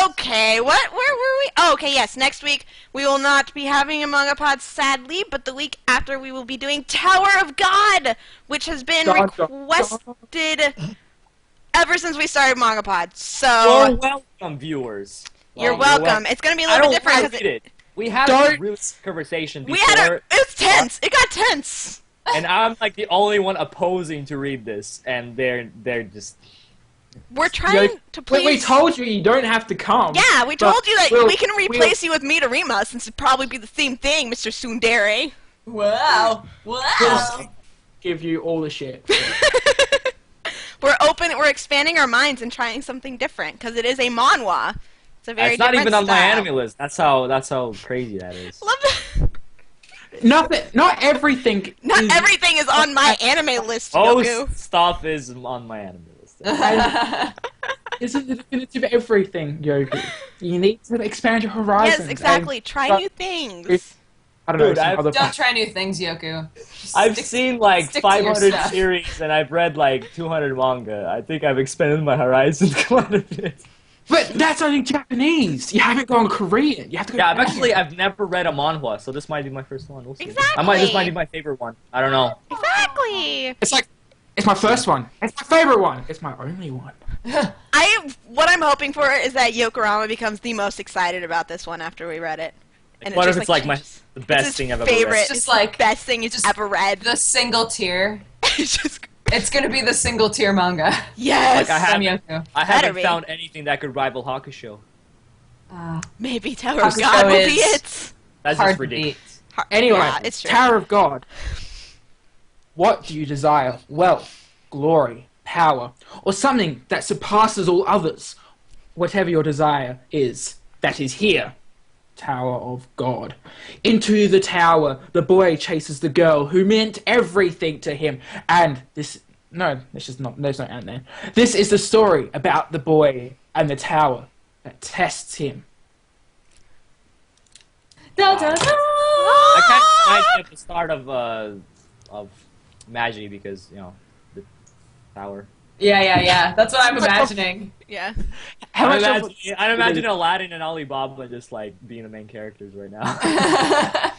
Okay, where were we? Oh, okay, yes, next week we will not be having a MangaPod, sadly, but the week after we will be doing Tower of God, which has been Dun, dun, requested ever since we started MangaPod. So, You're welcome, viewers. you're Well, welcome. It's going to be a I little don't bit different like because it. We had a Don't- real conversation we before, had it was tense. It got tense. and I'm like the only one opposing to read this, and they're just. We're trying to please. We told you don't have to come. Yeah, we but told you that we'll- we can replace you with Mitarima, since it'd probably be the same thing, Mr. Tsundere. Wow. Wow. Give you all the shit. We're expanding our minds and trying something different, because it is a manhwa. It's a very It's not different even on my style. anime list. That's how crazy that is. Love that. Not everything. Not is- everything is on my anime list, Most Yoku. stuff is on my anime list. Isn't the definitive everything, Yoku? You need to expand your horizons. Yes, exactly. and- Try new things. I don't know. Dude, some I've other Don't try new things, Yoku. Just I've stick- seen like stick to your 500 stuff. series, and I've read like 200 manga. I think I've expanded my horizons quite a bit. But that's only Japanese. You haven't gone Korean. You have to go. Yeah, I've never read a manhwa, so this might be my first one. We'll see. This Exactly. might be my favorite one. I don't know. Exactly. It's my first one. It's my favorite one. It's my only one. What I'm hoping for is that Yokorama becomes the most excited about this one after we read it. And What it if just, it's like changes. the It's best his thing I've ever favorite. read? It's Just the like- best thing he's just ever read. The single tier. It's just It's gonna be the single tier manga. yes. Like, I From haven't- Yoku. I Better haven't be. found anything that could rival Hakusho. Maybe Tower of Hakusho God will be is- it. That's Hard just to ridiculous. beat. Anyway, Yeah, it's true. Tower of God. What do you desire? Wealth, glory, power, or something that surpasses all others? Whatever your desire is, that is here. Tower of God. Into the tower, the boy chases the girl who meant everything to him. And this... No, there's no and there. This is the story about the boy and the tower that tests him. Da, da, da. I kind of reminds me of the start of Magi because the tower. Yeah. That's what I'm imagining. Yeah. How I much of- imagine Aladdin and Alibaba just like being the main characters right now.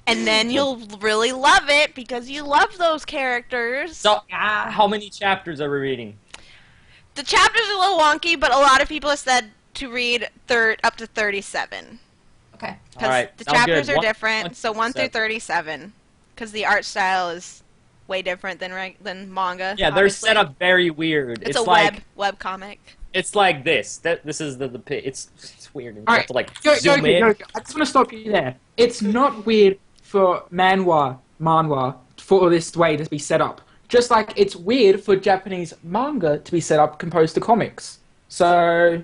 And then you'll really love it because you love those characters. So, Yeah. how many chapters are we reading? The chapters are a little wonky, but a lot of people have said to read up to 37. Okay. Because All right, the sounds chapters good. are One- different, so 1 through 7. 37. Because the art style is way different than manga. Yeah, they're obviously. set up very weird. It's a like web comic. it's like this. This is the it's weird. You All have to like Yo, zoom in. Yoki, I just want to stop you there. It's not weird for manhwa, for this way to be set up. Just like it's weird for Japanese manga to be set up composed to comics. So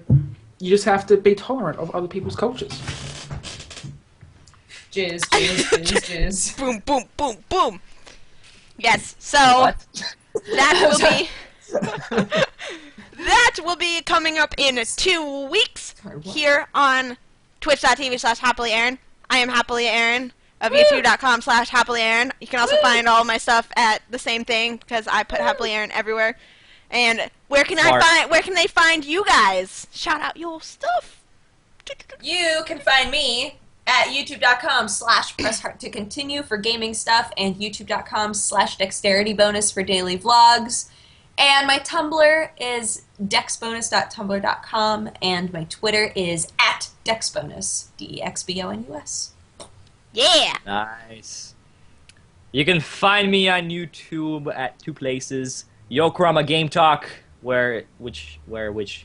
you just have to be tolerant of other people's cultures. Jizz. Boom, boom, boom, boom. Yes, so What? that will be coming up in 2 weeks Sorry, what? here on twitch.tv/HappiLeeErin. I am HappiLeeErin of youtube.com/HappiLeeErin. You can also find all my stuff at the same thing because I put HappiLeeErin everywhere. And where can they find you guys? Shout out your stuff. You can find me at youtube.com/pressheart to continue for gaming stuff and youtube.com/dexterity bonus for daily vlogs. And my Tumblr is dexbonus.tumblr.com, and my Twitter is at dexbonus, DEXBONUS. Yeah. Nice. You can find me on YouTube at 2 places. Yokurama Game Talk, which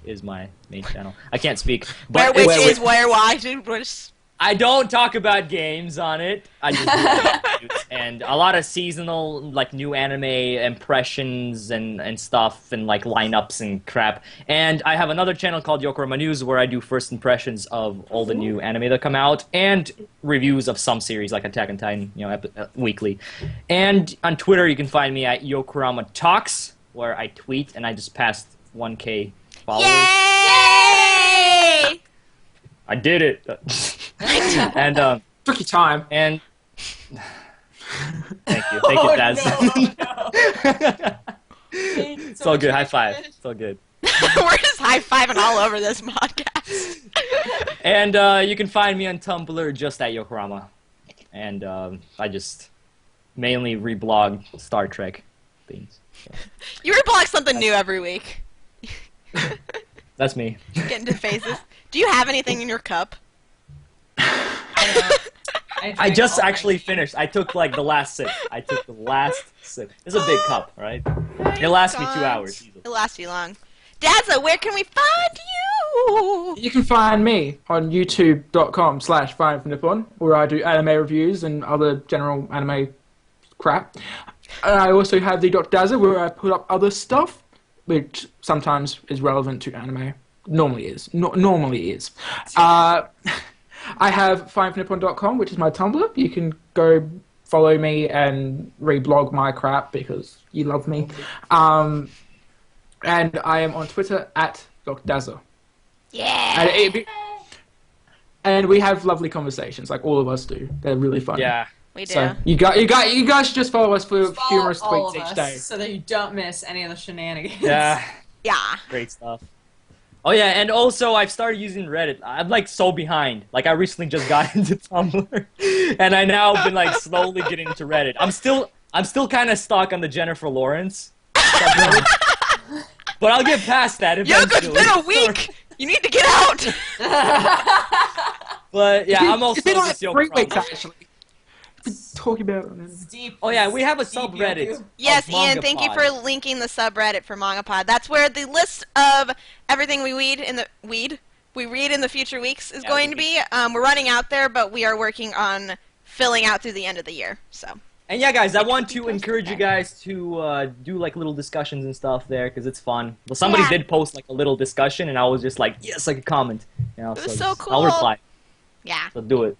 is my main channel. I can't speak. But I don't talk about games on it. I just do reviews and a lot of seasonal, like, new anime impressions and stuff and, like, lineups and crap. And I have another channel called Yokorama News where I do first impressions of all the new anime that come out and reviews of some series like Attack on Titan, weekly. And on Twitter you can find me at Yokorama Talks, where I tweet and I just passed 1K followers. Yay! I did it. And Took your time. And thank you, Daz. It's all good. High five. It's all good. We're just high-fiving all over this podcast. And you can find me on Tumblr just at Yokorama. And I just mainly reblog Star Trek things. So. You reblog something new every week. That's me. Get into phases. Do you have anything in your cup? I just actually finished. I took, like, the last sip. It's a big cup, right? It lasts me 2 hours. It lasts you long. Dazza, where can we find you? You can find me on youtube.com/FireFromNippon, where I do anime reviews and other general anime crap. I also have the Dr. Dazza, where I put up other stuff, which sometimes is relevant to anime. Normally is. I have FireFromNippon.com, which is my Tumblr. You can go follow me and reblog my crap because you love me. And I am on Twitter at Dr. Dazza. Yeah. And we have lovely conversations, like all of us do. They're really fun. Yeah. We do. So you guys should just follow us for humorous tweets each day. So that you don't miss any of the shenanigans. Yeah. Yeah. Great stuff. Oh yeah, and also I've started using Reddit. I'm, like, so behind. Like, I recently just got into Tumblr, and I now been, like, slowly getting into Reddit. I'm still kind of stuck on the Jennifer Lawrence subreddit, but I'll get past that eventually. It's been a week. You need to get out. But yeah, I'm also It's been like just 3 weeks actually. We're talking about. Oh yeah, we have a subreddit. Yes, of Ian, thank you MangaPod. for linking the subreddit for MangaPod. That's where the list of everything we read in the future weeks is going to be. We're running out there, but we are working on filling out through the end of the year. So. And yeah, guys, I want to encourage you guys to do, like, little discussions and stuff there, because it's fun. Well, somebody did post, like, a little discussion, and I was just like, yes, like a comment. It was so cool. I'll reply. Yeah. So do it.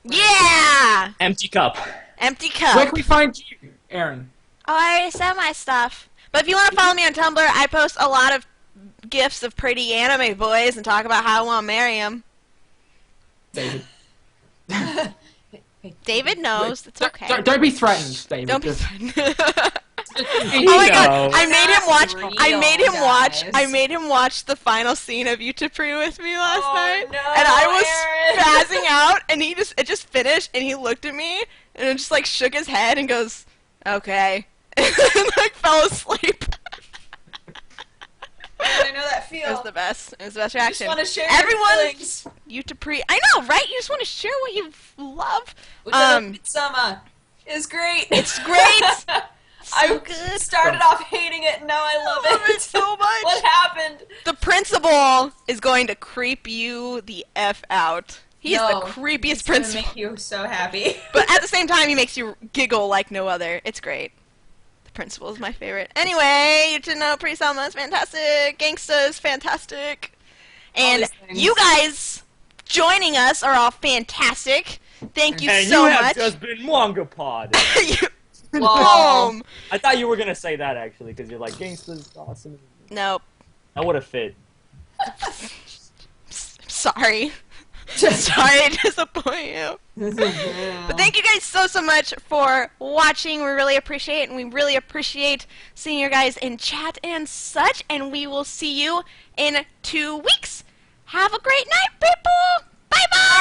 Yeah! Empty cup. Empty cup. Where can we find you, Erin? Oh, I already said my stuff. But if you want to follow me on Tumblr, I post a lot of gifs of pretty anime boys and talk about how I want to marry them. David. David knows. It's okay. Don't be threatened, David. Don't be Just- threatened. Oh my god! I made him watch. I made him watch the final scene of Utapri with me last night, no, and I was Aaron. spazzing out. And it just finished, and he looked at me and just, like, shook his head and goes, "Okay," and like fell asleep. I know that feel. It was the best. It was the best You reaction. just want to share Everyone, your feelings. Utapri. I know, right? You just want to share what you love. Summer is great. It's great. I good. started off hating it, and now I love it. I love it so much. What happened? The principal is going to creep you the F out. He is the creepiest It's gonna principal. make you so happy. But at the same time, he makes you giggle like no other. It's great. The principal is my favorite. Anyway, you should know Pre-Selma is fantastic. Gangsta is fantastic. And these things. you guys joining us are all fantastic. Thank you And so you have much. just been MangaPod. Whoa. Boom. I thought you were gonna say that actually, because you're like, Gangsta's awesome. Nope. That would have fit. Sorry. Sorry to disappoint you. But thank you guys so much for watching. We really appreciate it, and we really appreciate seeing you guys in chat and such, and we will see you in 2 weeks. Have a great night, people! Bye bye!